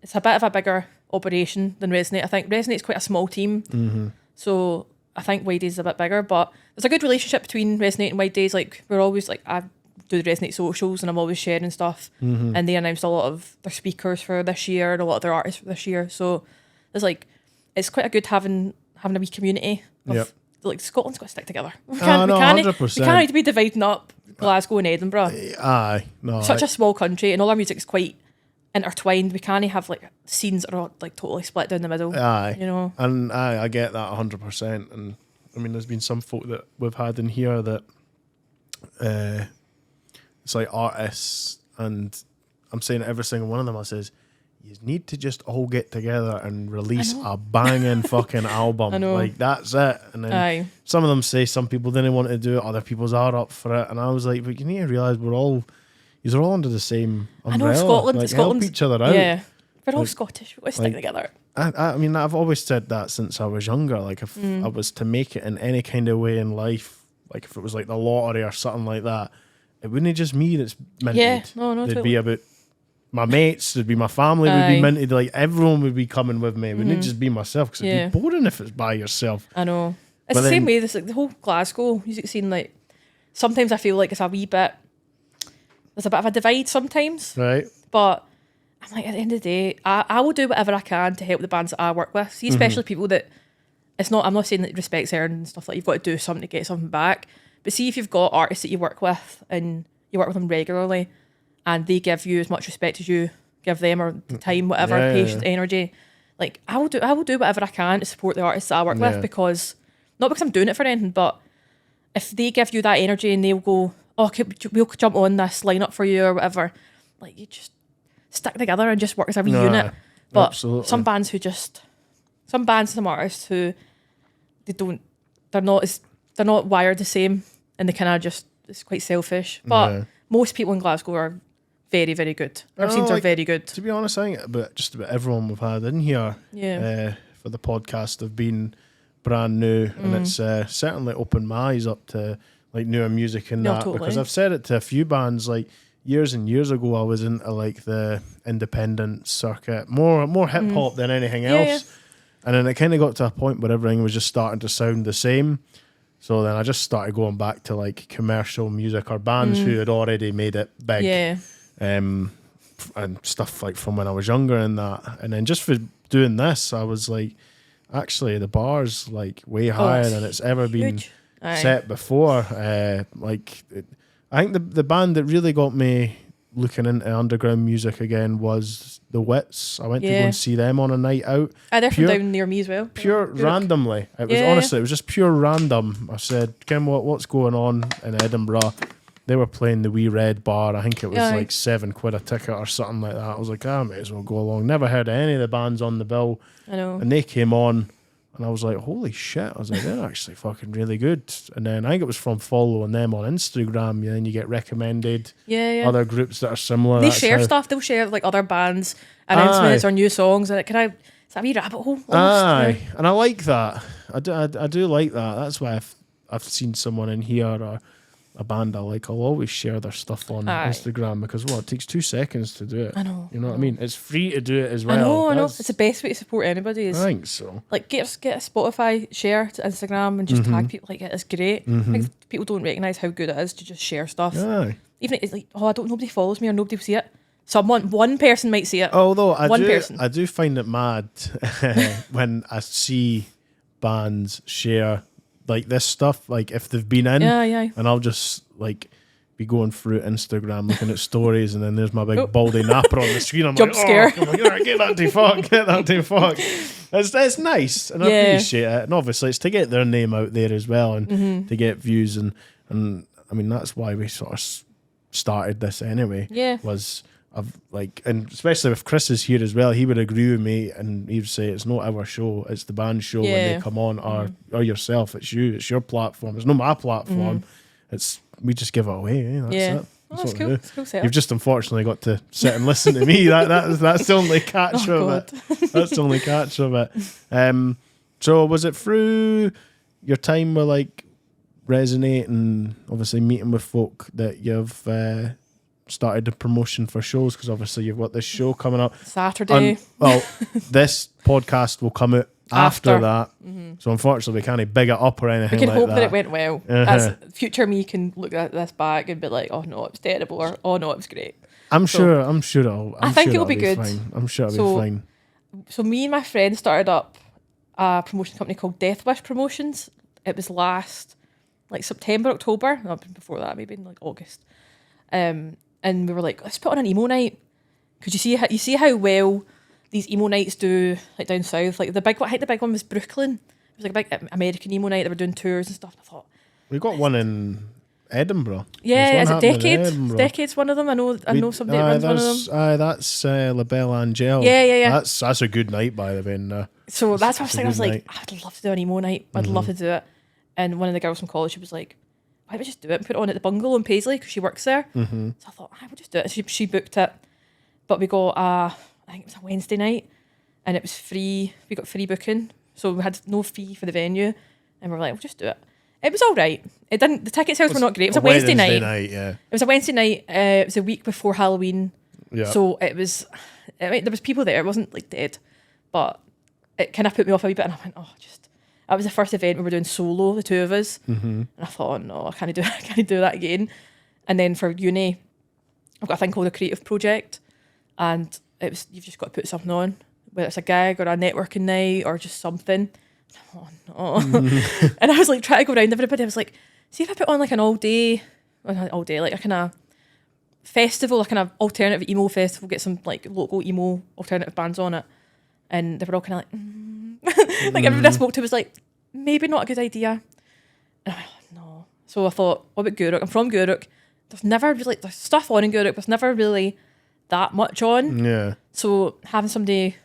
It's a bit of a bigger operation than Resonate. I think Resonate's quite a small team, so I think Wide Days is a bit bigger. But there's a good relationship between Resonate and Wide Days. Like we're always like I do the Resonate socials, and I'm always sharing stuff. And they announced a lot of their speakers for this year and a lot of their artists for this year. So there's like it's quite a good having a wee community of like Scotland's got to stick together. We can't 100%. We can't need to be dividing up Glasgow and Edinburgh. Aye, no. Such a small country, and all our music is quite intertwined. We can't have like scenes that are like totally split down the middle. Aye, you know. And I get that 100%. And I mean, there's been some folk that we've had in here that it's like artists, and I'm saying every single one of them, I says, you need to just all get together and release a banging fucking album. Like, that's it. And then some of them say some people didn't want to do it, other people's are up for it. And I was like, but you need to realise you're all under the same umbrella. I know, Scotland. Like, help each other out. Yeah. We're all Scottish. We've got to stick together. I mean, I've always said that since I was younger. Like, if I was to make it in any kind of way in life, like if it was like the lottery or something like that, it wouldn't just me that's minted. Yeah, no, It'd totally. be about my mates, it'd be my family, would be minted. Like, everyone would be coming with me. It wouldn't just be myself, because it'd be boring if it's by yourself. I know. It's the same way. This like the whole Glasgow music scene. Like, sometimes I feel like it's a wee bit. There's a bit of a divide sometimes. Right. But I'm like, at the end of the day, I will do whatever I can to help the bands that I work with. See, especially people that I'm not saying that respect's earned and stuff, like you've got to do something to get something back. But see, if you've got artists that you work with and you work with them regularly, and they give you as much respect as you give them, or time, whatever, patience, energy, like I will do whatever I can to support the artists that I work with, because not because I'm doing it for anything, but if they give you that energy and they'll go, oh, we'll jump on this lineup for you or whatever, like you just stick together and just work as a wee unit. But absolutely. some artists who they're not wired the same, and they kind of just, it's quite selfish. But most people in Glasgow are very, very good. Our scenes are very good. To be honest, I think just about everyone we've had in here for the podcast have been brand new, and it's certainly opened my eyes up to like newer music and that. Totally. Because I've said it to a few bands, like years and years ago I was into like the independent circuit, more hip hop than anything else. And then it kind of got to a point where everything was just starting to sound the same. So then I just started going back to like commercial music or bands who had already made it big. Yeah. And stuff like from when I was younger and that. And then just for doing this, I was like, actually the bar's like way higher than it's ever been set before. I think the band that really got me looking into underground music again was the Wits. I went to go and see them on a night out. They're from down near me as well. Pure randomly. It was honestly, it was just pure random. I said, Kim, what's going on in Edinburgh? They were playing the Wee Red Bar. I think it was like £7 a ticket or something like that. I was like, I may as well go along. Never heard of any of the bands on the bill. I know. And they came on, and I was like, holy shit. I was like, they're actually fucking really good. And then I think it was from following them on Instagram. And then you get recommended other groups that are similar. They share stuff. They'll share like other bands' announcements or new songs. And is that a wee rabbit hole? Aye. And I like that. I do like that. That's why I've seen someone in here or a band I like, I'll always share their stuff on Instagram, because it takes 2 seconds to do it. I know. You know what I mean? It's free to do it as well. I know. It's the best way to support anybody. I think so. Like get a Spotify share to Instagram and just tag people. Like it's great. Like, people don't recognise how good it is to just share stuff. Aye. Even if it's like, nobody follows me or nobody will see it. One person might see it. Although I do find it mad when I see bands share like this stuff, like if they've been in, and I'll just like be going through Instagram looking at stories, and then there's my big baldy napper on the screen. I'm Jump like, scare. Come on, get that to fuck. It's nice, and I appreciate it. And obviously, it's to get their name out there as well, and to get views, and I mean that's why we sort of started this anyway. Yeah, was and especially if Chris is here as well, he would agree with me, and he would say it's not our show, it's the band's show when they come on, or yourself, it's your platform, it's not my platform. We just give it away. That's it. That's cool. That's cool setup. You've just unfortunately got to sit and listen to me. That's the only catch of it. That's the only catch of it. So was it through your time with like Resonate and obviously meeting with folk that you've started the promotion for shows? Because obviously you've got this show coming up Saturday. This podcast will come out after that. So unfortunately we can't big it up or anything. We can like hope that it went well. As future me can look at this back and be like, oh no, it was terrible, or oh no, it was great. I'm sure it'll be good. Fine. I'm sure it'll be fine. So me and my friend started up a promotion company called Death Wish Promotions. It was last like September, October. No, before that, maybe in like August. And we were like, let's put on an emo night. Because you see how well these emo nights do like down south. Like the big one was Brooklyn. It was like a big American emo night. They were doing tours and stuff. And I thought we got one in Edinburgh. Yeah, is it Decade? Decade's one of them. I know somebody that runs one of them. That's La Belle Angel. Yeah. That's a good night, by the way. So that's what I was thinking. I was like, I'd love to do an emo night. I'd love to do it. And one of the girls from college, she was like, why don't we just do it and put it on at the bungalow in Paisley, because she works there. So I thought, I would just do it. She booked it. But we got I think it was a Wednesday night, and it was free. We got free booking. So we had no fee for the venue. And we were like, we'll just do it. It was all right. The ticket sales were not great. It was a Wednesday night. Yeah. It was a Wednesday night. It was a week before Halloween. Yeah. So it was, there was people there. It wasn't like dead. But it kind of put me off a wee bit, and I went, that was the first event we were doing solo, the two of us. And I thought, oh no, I can't do that again. And then for uni, I've got a thing called a creative project, and you've just got to put something on, whether it's a gig or a networking night or just something. Oh no. And I was like trying to go around everybody. I was like, see if I put on like an all day, like a kind of festival, like kind of alternative emo festival, get some like local emo alternative bands on it. and they were all kind of like, like everybody I spoke to was like, maybe not a good idea. And I'm like, no. So I thought, what about Guruk? I'm from Guruk. There's never really, there's stuff on in Guruk, there's never really that much on. Yeah. So having somebody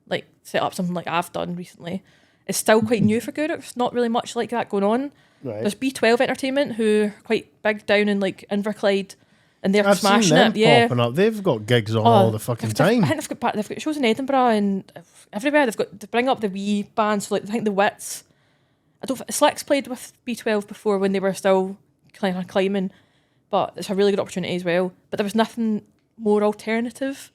like set up something like I've done recently is still quite new for Guruk. There's not really much like that going on. Right. There's B12 Entertainment, who are quite big down in like Inverclyde, and they're I've smashing seen them it. Yeah, popping up. They've got gigs on all the fucking time. I think they've got shows in Edinburgh and everywhere. They bring up the wee bands. So like I think the Wits. Slick's played with B12 before when they were still kind of climbing, but it's a really good opportunity as well. But there was nothing more alternative,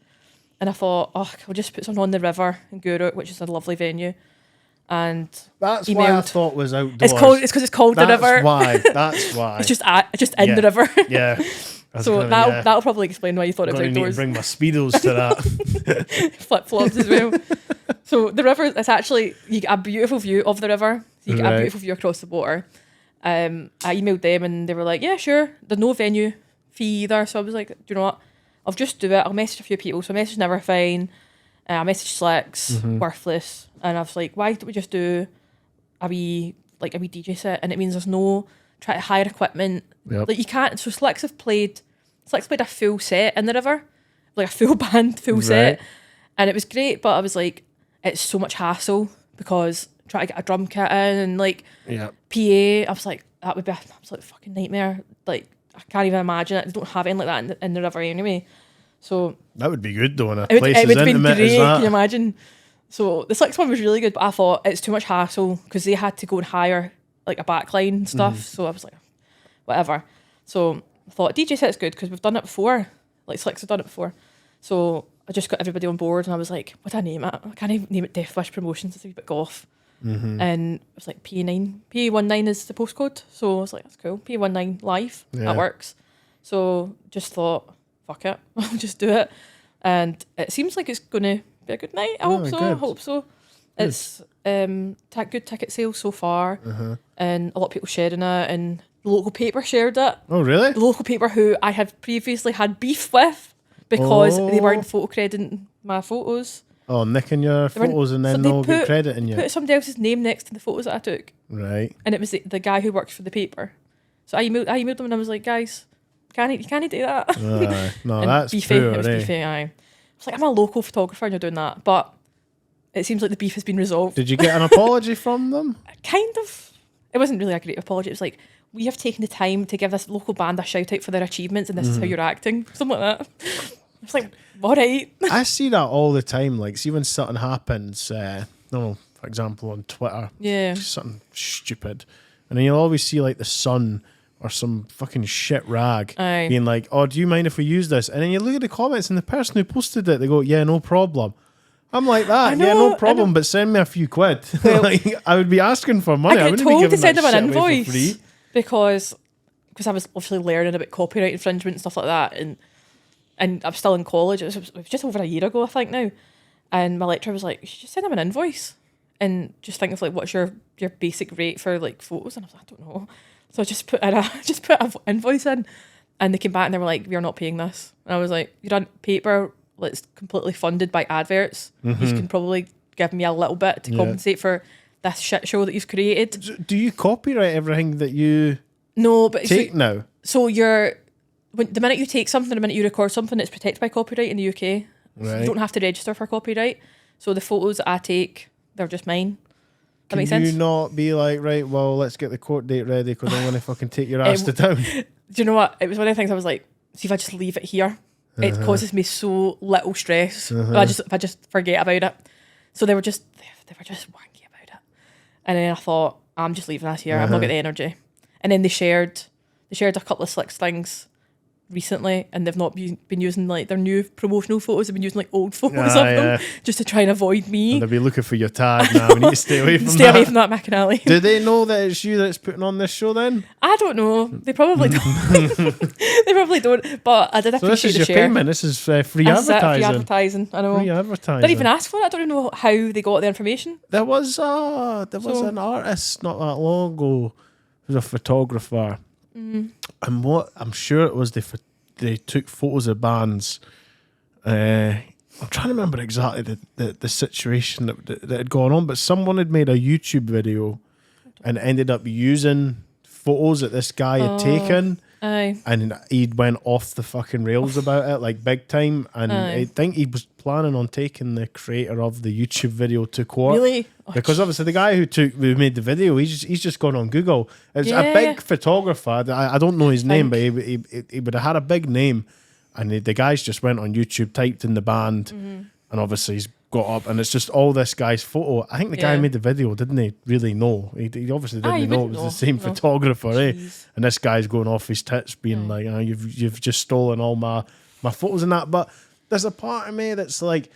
and I thought, oh, I'll just put something on the river in Guruk, which is a lovely venue. And that's emailed. why I thought was outdoors. It's because it's called the river. That's why. It's just in the river. Yeah. So that'll probably explain why you thought it was outdoors. Need to bring my speedos to that. Flip flops as well. So the river is actually, you get a beautiful view of the river. So you get a beautiful view across the water. I emailed them and they were like, yeah, sure. There's no venue fee either. So I was like, do you know what? I'll just do it. I'll message a few people. So I messaged Neverfine. I messaged Slicks, Worthless. And I was like, why don't we just do a wee DJ set? And it means there's no try to hire equipment. Yep. Like you can't. So Slicks played a full set in the river, like a full band, full set. And it was great, but I was like, it's so much hassle because trying to get a drum kit in and like PA, I was like, that would be an absolute fucking nightmare. Like, I can't even imagine it. They don't have anything like that in the river anyway. So that would be good though, in a place as intimate as that. Can you imagine? So the Slicks one was really good, but I thought it's too much hassle because they had to go and hire like a backline and stuff. So I was like, whatever. So I thought DJ set's good because we've done it before. Like Slicks have done it before. So I just got everybody on board and I was like, what do I name it? I can't even name it Death Wish Promotions. It's a wee bit goth. And it was like PA19 is the postcode. So I was like, that's cool. PA19 live. Yeah. That works. So just thought, fuck it. I'll just do it. And it seems like it's going to be a good night. I hope so. Good. It's good ticket sales so far. And a lot of people sharing it. And the local paper shared it. Oh, really? The local paper who I had previously had beef with because they weren't photo crediting my photos. Oh, nicking your photos and then they'll get credit in you. Put somebody else's name next to the photos that I took. Right. And it was the guy who works for the paper. So I emailed them and I was like, guys, you can't do that. No, that's beefy. poor, It was beefy, aye. I was like, I'm a local photographer and you're doing that. But it seems like the beef has been resolved. Did you get an apology from them? Kind of. It wasn't really a great apology. It was like, we have taken the time to give this local band a shout out for their achievements and this is how you're acting. Something like that. I was like, all right. I see that all the time. Like, see when something happens, for example, on Twitter. Yeah. Something stupid. And then you'll always see like the Sun or some fucking shit rag being like, oh, do you mind if we use this? And then you look at the comments and the person who posted it, they go, yeah, no problem. I'm like that. Yeah, no problem, but send me a few quid. Well, like, I would be asking for money. I wouldn't be giving to send them an invoice for free. Because I was obviously learning about copyright infringement and stuff like that. And I'm still in college. It was just over a year ago, I think now. And my lecturer was like, you should just send them an invoice and just think of like, what's your basic rate for like photos? And I was like, I don't know. So I just put an invoice in and they came back and they were like, we are not paying this. And I was like, you're on paper, it's completely funded by adverts. You can probably give me a little bit to compensate for this shit show that you've created. Do you copyright everything that you take now? So the minute you take something, the minute you record something, it's protected by copyright in the UK. Right. So you don't have to register for copyright. So the photos that I take, they're just mine. That makes sense? Can you not be like, right, well, let's get the court date ready because I'm going to fucking take your ass to town? Do you know what? It was one of the things I was like, see if I just leave it here, it causes me so little stress. If I just forget about it. So they were just wanky about it. And then I thought, I'm just leaving that here. I've not got the energy. And then they shared a couple of Slicks things recently, and they've not been using like their new promotional photos. They've been using like old photos of them just to try and avoid me. And they'll be looking for your tag now. We need to stay away from that. Stay away from that, Macanally. Do they know that it's you that's putting on this show then? I don't know. They probably don't. They probably don't. But I did appreciate the share. So this is your payment. This is free advertising. Free advertising. I know. Free advertising. Didn't even ask for it. I don't even know how they got the information. There was an artist not that long ago who was a photographer, and what I'm sure it was they took photos of bands. I'm trying to remember exactly the situation that had gone on, but someone had made a YouTube video and ended up using photos that this guy had taken. Aye. And he went off the fucking rails about it, like big time. And I think he was planning on taking the creator of the YouTube video to court. Really? Because obviously the guy who made the video, he's just gone on Google. It's a big photographer. I don't know his name, but he would have had a big name. And the guys just went on YouTube, typed in the band, and obviously he's got up, and it's just all this guy's photo. I think the guy who made the video didn't really know. He obviously didn't know it was the same photographer, And this guy's going off his tits, being like, oh, you've just stolen all my photos and that. But there's a part of me that's like,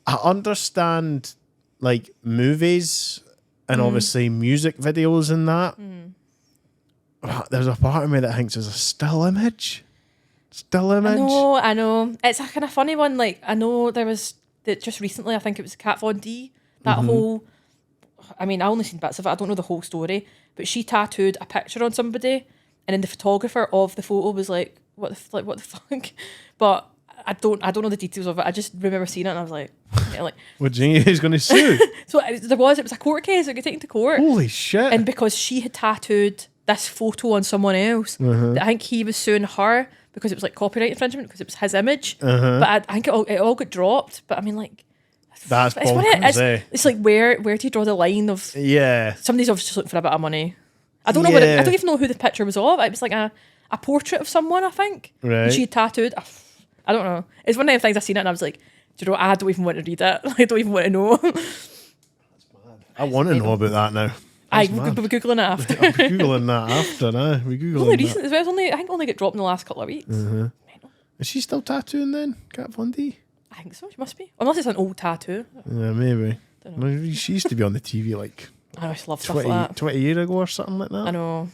I understand like movies and obviously music videos and that. But there's a part of me that thinks there's a still image. I know. It's a kind of funny one. Like, I know there was just recently, I think it was Kat Von D, that whole, I mean, I only seen bits of it, I don't know the whole story, but she tattooed a picture on somebody, and then the photographer of the photo was like, what the fuck? But I don't know the details of it. I just remember seeing it and I was like, what do you think he's going to sue? So it was a court case, it got taken to court. Holy shit. And because she had tattooed this photo on someone else, I think he was suing her because it was like copyright infringement because it was his image. But I think it all got dropped. But I mean, like, that's bonkers, it's like where do you draw the line of somebody's obviously just looking for a bit of money. I don't know I don't even know who the picture was of. It was like a portrait of someone, I think. Right. And she had tattooed. I don't know. It's one of the things I seen it and I was like, do you know, I don't even want to read it. I don't even want to know. That's mad. I want to know about that now. We'll be Googling it after. I'll be Googling that after, nah. We're Googling only recent as well. I think only got dropped in the last couple of weeks. Is she still tattooing then, Kat Von D? I think so, she must be. Unless it's an old tattoo. Yeah, maybe. She used to be on the TV like I always love stuff like that. 20 years ago or something like that. I know.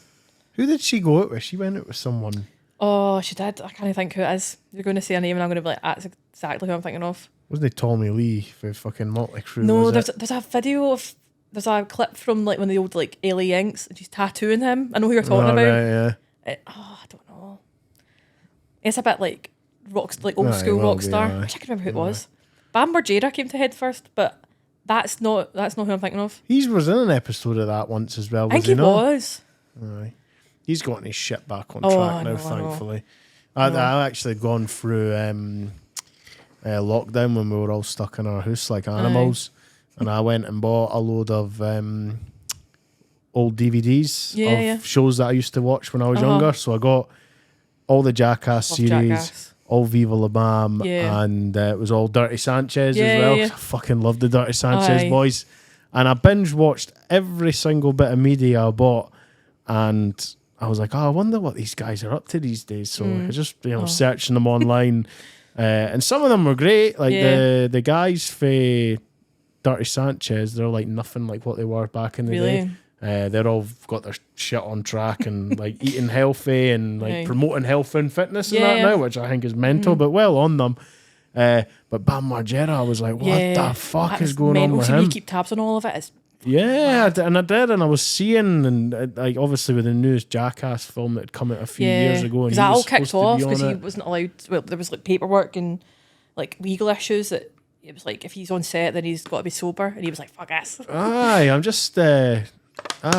Who did she go out with? She went out with someone. Oh, she did. I can't think who it is. You're going to say a name and I'm going to be like, that's exactly who I'm thinking of. Wasn't it Tommy Lee for fucking Motley Crue? No, there's a video of, there's a clip from like one of the old like LA Inks and she's tattooing him. I know who you're talking about. Right, yeah. I don't know. It's a bit like old school rock star. I wish I could remember who it was. Bam Margera came to head first, but that's not who I'm thinking of. He was in an episode of that once as well. I think he was. Aye. He's gotten his shit back on track now, thankfully. I actually had gone through lockdown when we were all stuck in our house like animals. And I went and bought a load of old DVDs of shows that I used to watch when I was younger. So I got all the Jackass series, all Viva La Bam, and it was all Dirty Sanchez as well. I fucking loved the Dirty Sanchez boys. And I binge watched every single bit of media I bought, and I was like, I wonder what these guys are up to these days. So I just searching them online, and some of them were great. Like the guys for Dirty Sanchez, they're like nothing like what they were back in the day. They're all got their shit on track and like eating healthy and like promoting health and fitness and that now, which I think is mental, but well on them. But Bam Margera, I was like, what the fuck is going on with him? You keep tabs on all of it. I did, and I was seeing, and like obviously with the newest Jackass film that had come out a few years ago, and that all kicked off because he wasn't allowed. Well, there was like paperwork and like legal issues that it was like if he's on set, then he's got to be sober, and he was like, "Fuck us." Aye, I'm just. I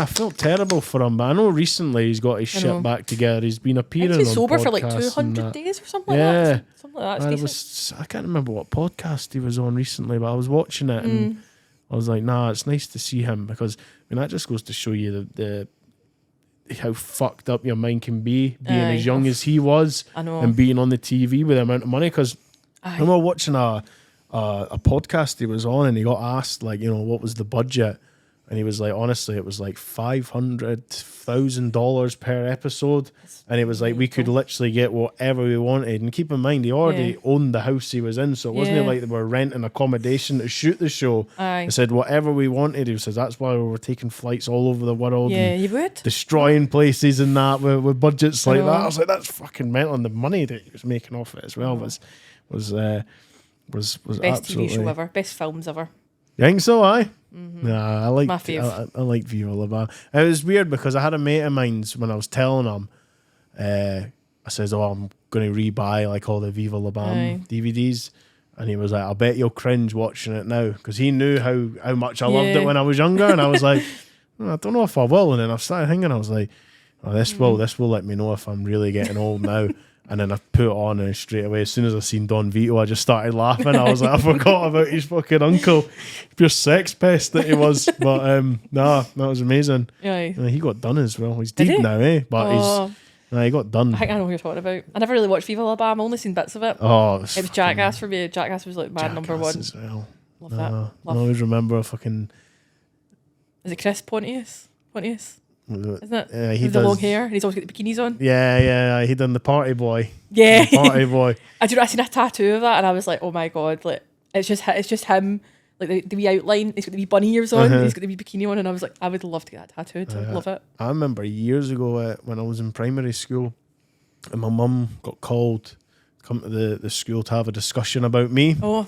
felt terrible for him, but I know recently he's got his shit back together. He's been appearing on podcasts. He's sober for like 200 days or something like that. Something like that. I can't remember what podcast he was on recently, but I was watching it and I was like, nah, it's nice to see him because I mean that just goes to show you the how fucked up your mind can be being as young as he was and being on the TV with the amount of money. Because I remember watching a podcast he was on and he got asked like, what was the budget? And he was like, honestly, it was like $500,000 per episode. And it was like, we could literally get whatever we wanted. And keep in mind, he already owned the house he was in. So it wasn't like they were renting accommodation to shoot the show. He said, whatever we wanted. He says, that's why we were taking flights all over the world. Yeah, you would. Destroying places and that with budgets like that. I was like, that's fucking mental. And the money that he was making off it as well was best absolutely... TV show ever. Best films ever. You think so, aye? Nah, I like Viva La Bam. It was weird because I had a mate of mine when I was telling him, I says, I'm going to rebuy like all the Viva La Bam DVDs. And he was like, I bet you'll cringe watching it now, because he knew how much I loved it when I was younger. And I was like, I don't know if I will. And then I started thinking, I was like, oh, this will let me know if I'm really getting old now. And then I put it on, and straight away, as soon as I seen Don Vito, I just started laughing. I was like, I forgot about his fucking uncle. Pure sex pest that he was. But that was amazing. Yeah. He got done as well. He's dead now, eh? But he got done. I think I know what you're talking about. I never really watched Viva La Bam. I've only seen bits of it. Oh, it was Jackass for me. Jackass was like my number one. As well. Love that. I always remember fucking. Is it Chris Pontius? Isn't it? Yeah, he with the long hair, and he's always got the bikinis on. Yeah. He done the party boy. Yeah, party boy. I seen a tattoo of that, and I was like, oh my god, like it's just him. Like the wee outline, he's got the wee bunny ears on, he's got the wee bikini on, and I was like, I would love to get that tattooed. I love it. I remember years ago when I was in primary school, and my mum got called to come to the school to have a discussion about me. Oh.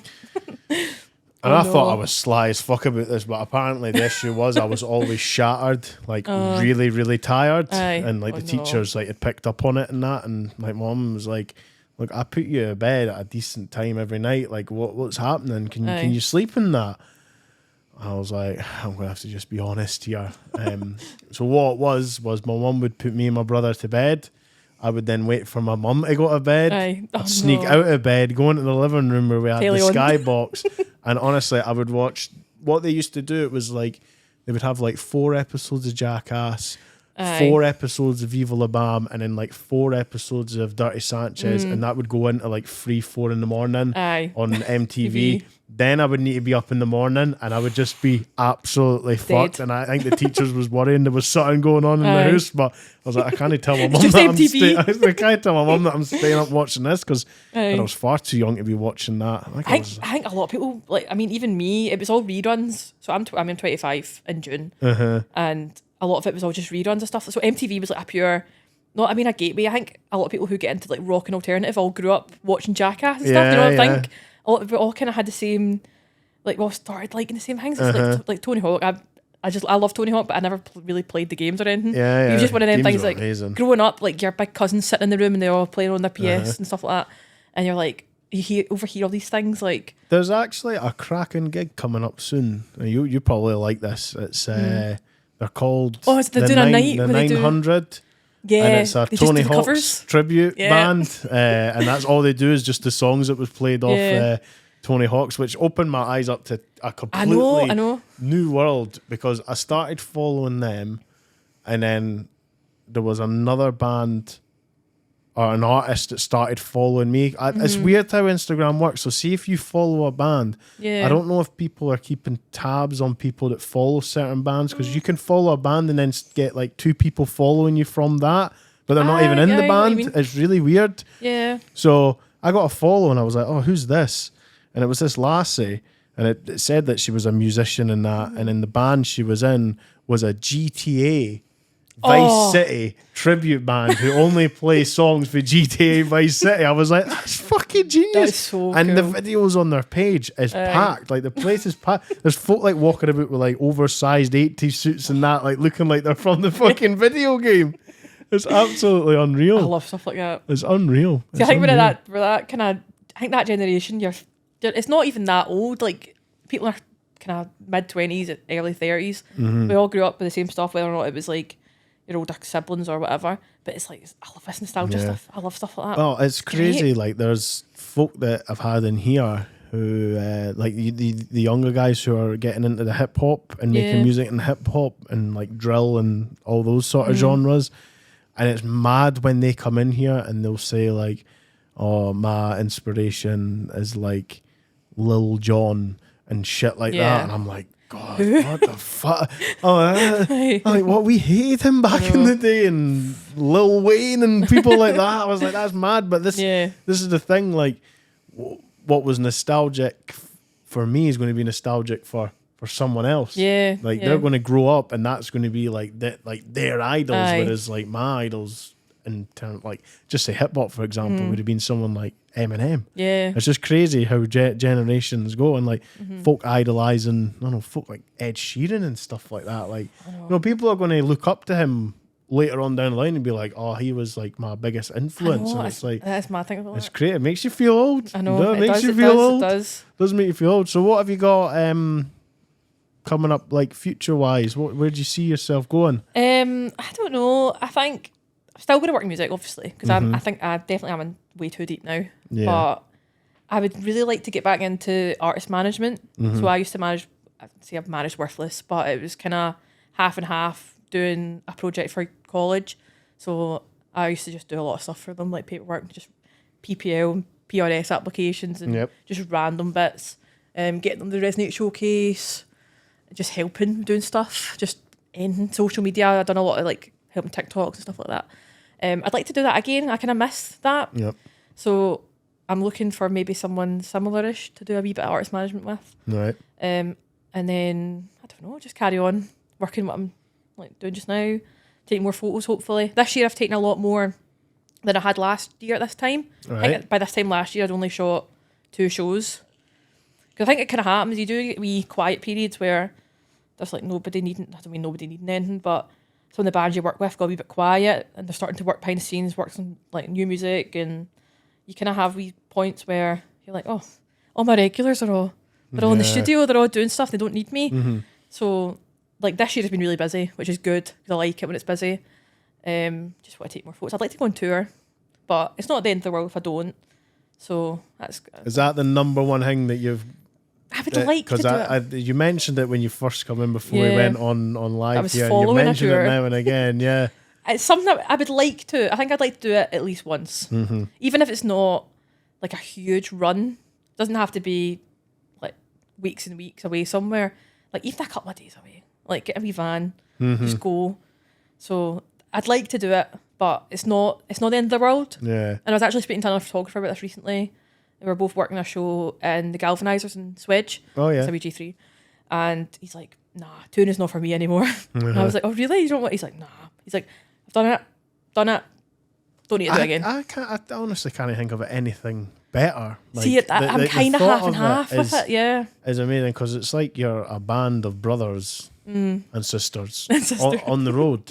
And I thought I was sly as fuck about this, but apparently the issue was I was always shattered, like really, really tired. And like the teachers like had picked up on it and that, and like mum was like, look, I put you to bed at a decent time every night. Like, what's happening? Can you sleep in that? I was like, I'm going to have to just be honest here. So what it was my mum would put me and my brother to bed. I would then wait for my mum to go to bed. I'd sneak out of bed, go into the living room where we had the skybox. And honestly, I would watch, what they used to do, it was like, they would have like 4 episodes of Jackass, 4 episodes of Viva La Bam, and then like 4 episodes of Dirty Sanchez, and that would go into like 3-4 in the morning on MTV. Then I would need to be up in the morning, and I would just be absolutely fucked. And I think the teachers was worrying there was something going on in the house, but I was like, I can't tell my mum that I can't tell my mum that I'm staying up watching this, because I was far too young to be watching that. I think a lot of people, like, I mean, even me, it was all reruns. So I'm 25 in June, and a lot of it was all just reruns of stuff. So MTV was like a pure, a gateway. I think a lot of people who get into like rock and alternative all grew up watching Jackass and stuff. You know what I think? We all kind of had the same, like, we all started liking the same things. It's like Tony Hawk. I love Tony Hawk, but I never really played the games or anything. It was just one of them things like amazing. Growing up, like your big cousins sitting in the room and they're all playing on their PS and stuff like that, and you're like, you overhear all these things. Like, there's actually a cracking gig coming up soon. You probably like this. It's they're called they're doing a night the 900. Yeah, and it's a Tony Hawk's tribute band, and that's all they do is just the songs that was played off Tony Hawk's, which opened my eyes up to a completely new world, because I started following them, and then there was another band or an artist that started following me. It's weird how Instagram works. So see if you follow a band, I don't know if people are keeping tabs on people that follow certain bands, because you can follow a band and then get like 2 people following you from that, but they're not even in the band. It's really weird. Yeah. So I got a follow and I was like, oh, who's this? And it was this lassie, and it said that she was a musician in that, and in the band she was in was a GTA Vice City tribute band who only play songs for GTA Vice City. I was like, that's fucking genius. That's so and cool. The videos on their page is packed. Like, the place is packed. There's folk like walking about with like oversized 80s suits and that, like looking like they're from the fucking video game. It's absolutely unreal. I love stuff like that. It's unreal. See, I think we're that kind of, I think that generation, it's not even that old. Like, people are kind of mid-20s, early 30s. We all grew up with the same stuff, whether or not it was like your older siblings or whatever. But it's like, I love this nostalgia stuff. I love stuff like that. Oh, it's crazy. Great. Like, there's folk that I've had in here who, like the younger guys who are getting into the hip hop and making music in hip hop and like drill and all those sort of genres. And it's mad when they come in here and they'll say like, oh, my inspiration is like Lil Jon and shit like that. And I'm like, God, what the fuck? Like, what, we hated him back in the day, and Lil Wayne and people like that. I was like, that's mad. But this is the thing, like, what was nostalgic for me is going to be nostalgic for someone else. Like, they're going to grow up and that's going to be like their idols, whereas like my idols in terms, like, just say hip hop, for example, would have been someone like Eminem. It's just crazy how generations go, and like folk idolizing, I don't know, folk like Ed Sheeran and stuff like that. Like, you know, people are going to look up to him later on down the line and be like, oh, he was like my biggest influence. And it's like, that's my thing. It's great. It makes you feel old. I know. It makes you feel old. It does make you feel old. So what have you got coming up, like future wise? Where do you see yourself going? I don't know. I think I'm still going to work in music, obviously, because I think I definitely am in way too deep now. Yeah. But I would really like to get back into artist management. So I used to manage. I'd say I've managed Worthless, but it was kind of half and half doing a project for college. So I used to just do a lot of stuff for them, like paperwork, just PPL and PRS applications and just random bits. Getting them the Resonate Showcase, just helping doing stuff, just in social media. I've done a lot of like helping TikToks and stuff like that. I'd like to do that again. I kind of miss that. Yep. So I'm looking for maybe someone similar-ish to do a wee bit of artist management with. Right. And then, I don't know, just carry on working what I'm like doing just now. Taking more photos, hopefully. This year I've taken a lot more than I had last year at this time. Right. I think by this time last year I'd only shot 2 shows. Because I think it kind of happens. You do get wee quiet periods where there's like nobody needing, I don't mean nobody needing anything, but some of the bands you work with go a wee bit quiet and they're starting to work behind the scenes, work some like new music, and you kind of have wee points where you're like, oh, all my regulars are all in the studio, they're all doing stuff, they don't need me. So like this year has been really busy, which is good because I like it when it's busy. Just want to take more photos. I'd like to go on tour, but it's not the end of the world if I don't. So that's good. Is that the number one thing that you've? I would like to do it. You mentioned it when you first come in before we went on live. I was you following mentioned it now and again. Yeah, it's something that I would like to. I think I'd like to do it at least once, even if it's not like a huge run. It doesn't have to be like weeks and weeks away somewhere. Like even a couple of days away. Like get a wee van, just go. So I'd like to do it, but it's not the end of the world. Yeah. And I was actually speaking to another photographer about this recently. We were both working a show in the Galvanizers in Swedge. Oh yeah. WG3. And he's like, nah, touring is not for me anymore. And I was like, oh really? You don't want? He's like, nah. He's like, I've done it. Don't need to do it again. I honestly can't think of anything better. Like, see, I'm kind of half and half with it. Yeah. It's amazing because it's like you're a band of brothers and sisters on the road.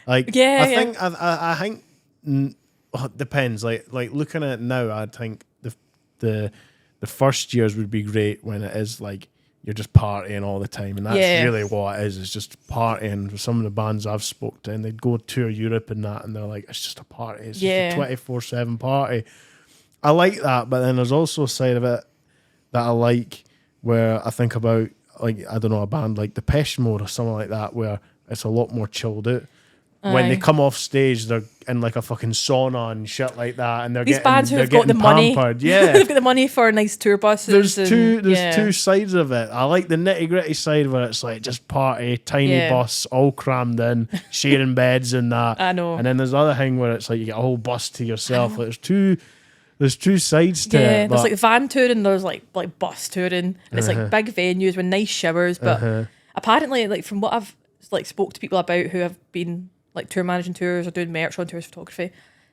Like I think it depends. Like looking at it now, I think the first years would be great when it is like you're just partying all the time, and that's really what it is. It's just partying. For some of the bands I've spoke to, and they'd go tour Europe and that, and they're like, it's just a party. It's just a 24/7 party. I like that, but then there's also a side of it that I like where I think about, like, I don't know, a band like Depeche Mode or something like that, where it's a lot more chilled out. When they come off stage, they're in like a fucking sauna and shit like that, and these bands who have got the money, they've got the money for nice tour buses. There's two sides of it. I like the nitty gritty side where it's like just party, tiny bus, all crammed in, sharing beds and that. I know. And then there's the other thing where it's like you get a whole bus to yourself. Like there's two sides to it. Yeah, there's like van touring, there's like bus touring, and it's like big venues with nice showers. But apparently, like from what I've like spoke to people about who have been like tour managing tours or doing merch on tours photography,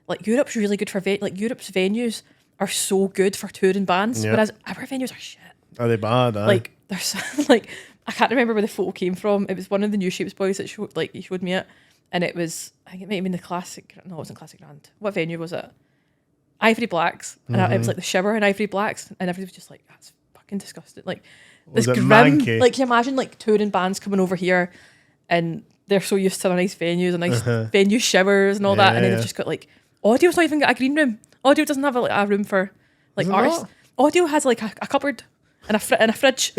like Europe's really good for Europe's venues are so good for touring bands, whereas our venues are shit. Are they bad? Like there's like I can't remember where the photo came from. It was one of the New Shapes boys that he showed me it, and it was, I think it might have been the Classic. No, it wasn't Classic Grand. What venue was it? Ivory Blacks, and it was like the shower in Ivory Blacks, and everybody was just like, that's fucking disgusting. Like this grim. Manky? Like, can you imagine like touring bands coming over here, and they're so used to the nice venues and nice venue showers and all that, and then they've just got like Audio's not even got a green room. Audio doesn't have a room for like artists. Audio has like a cupboard and a fridge,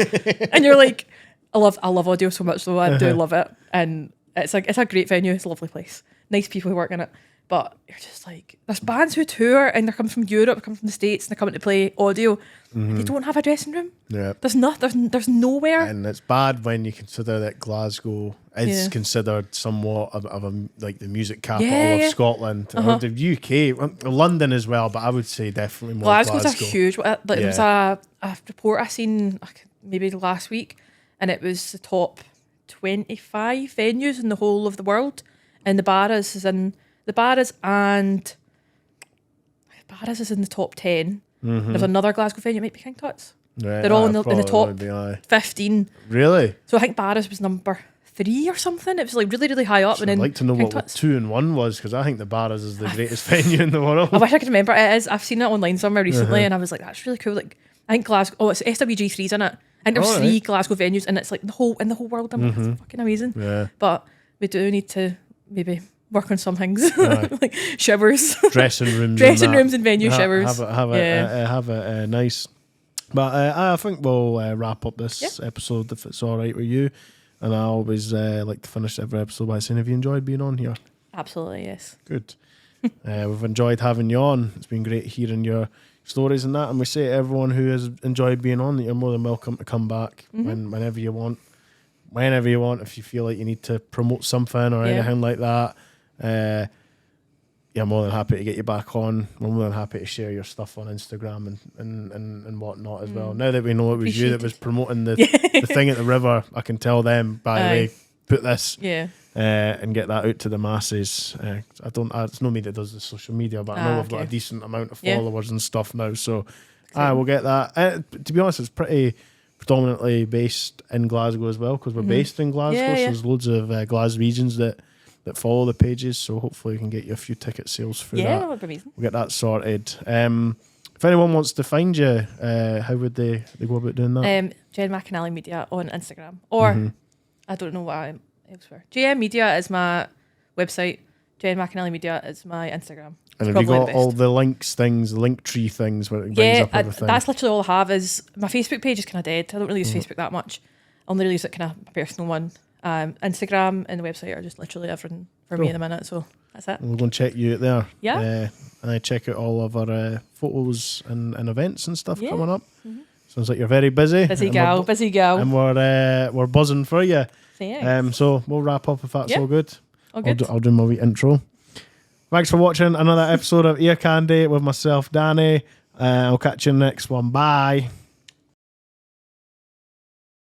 and you're like, I love Audio so much though. I do love it, and it's a great venue. It's a lovely place, nice people who work in it. But you're just like, there's bands who tour and they're coming from Europe, coming from the States, and they're coming to play Audio. And they don't have a dressing room. Yeah. There's nowhere. And it's bad when you consider that Glasgow is considered somewhat of a like the music capital of Scotland. Or the UK, London as well, but I would say definitely more Glasgow's a huge, like, there was a report I seen maybe last week, and it was the top 25 venues in the whole of the world, and the Barras is in the Barras is in the top 10. There's another Glasgow venue, it might be King Tut's. Right, they're all in the top 15. Really? So I think Barras was number 3 or something. It was like really, really high up. So and I'd then like to know what 2 and 1 was, because I think the Barras is the greatest venue in the world. I wish I could remember. It is. I've seen it online somewhere recently, and I was like, that's really cool. Like, I think Glasgow. Oh, it's SWG3's in it. I think there's 3 Glasgow venues, and it's like the whole world. I'm like, that's fucking amazing. Yeah. But we do need to maybe work on some things, like showers, dressing rooms, and venue showers. Have it nice. But I think we'll wrap up this episode if it's all right with you. And I always like to finish every episode by saying, have you enjoyed being on here? Absolutely, yes. Good. We've enjoyed having you on. It's been great hearing your stories and that. And we say to everyone who has enjoyed being on that you're more than welcome to come back whenever you want. Whenever you want, if you feel like you need to promote something or anything like that. I'm more than happy to get you back on. We're more than happy to share your stuff on Instagram and whatnot as well. Now that we know it was you that was promoting the thing at the river, I can tell them, by the way, put this and get that out to the masses. It's not me that does the social media, but I know we've got a decent amount of followers and stuff now, so we'll get that. To be honest, it's pretty predominantly based in Glasgow as well, because we're based in Glasgow, so there's loads of Glaswegians that follow the pages, so hopefully we can get you a few ticket sales through that. That would be amazing. We'll get that sorted. If anyone wants to find you, how would they go about doing that? Jen Macanally Media on Instagram, or I don't know what I'm elsewhere. JM Media is my website. Jen Macanally Media is my Instagram. And have you got all the links things, the link tree things where it brings up everything? That's literally all I have. Is my Facebook page is kind of dead. I don't really use Facebook that much. I only really use it kind of my personal one. Instagram and the website are just literally everything for me in a minute, so that's it. We're going to check you out there. Yeah. And I check out all of our photos and events and stuff coming up. Sounds like you're very busy. Busy gal. And we're buzzing for you. So we'll wrap up if that's all good. All good. I'll do my wee intro. Thanks for watching another episode of Ear Candy with myself, Danny. I'll catch you in the next one. Bye.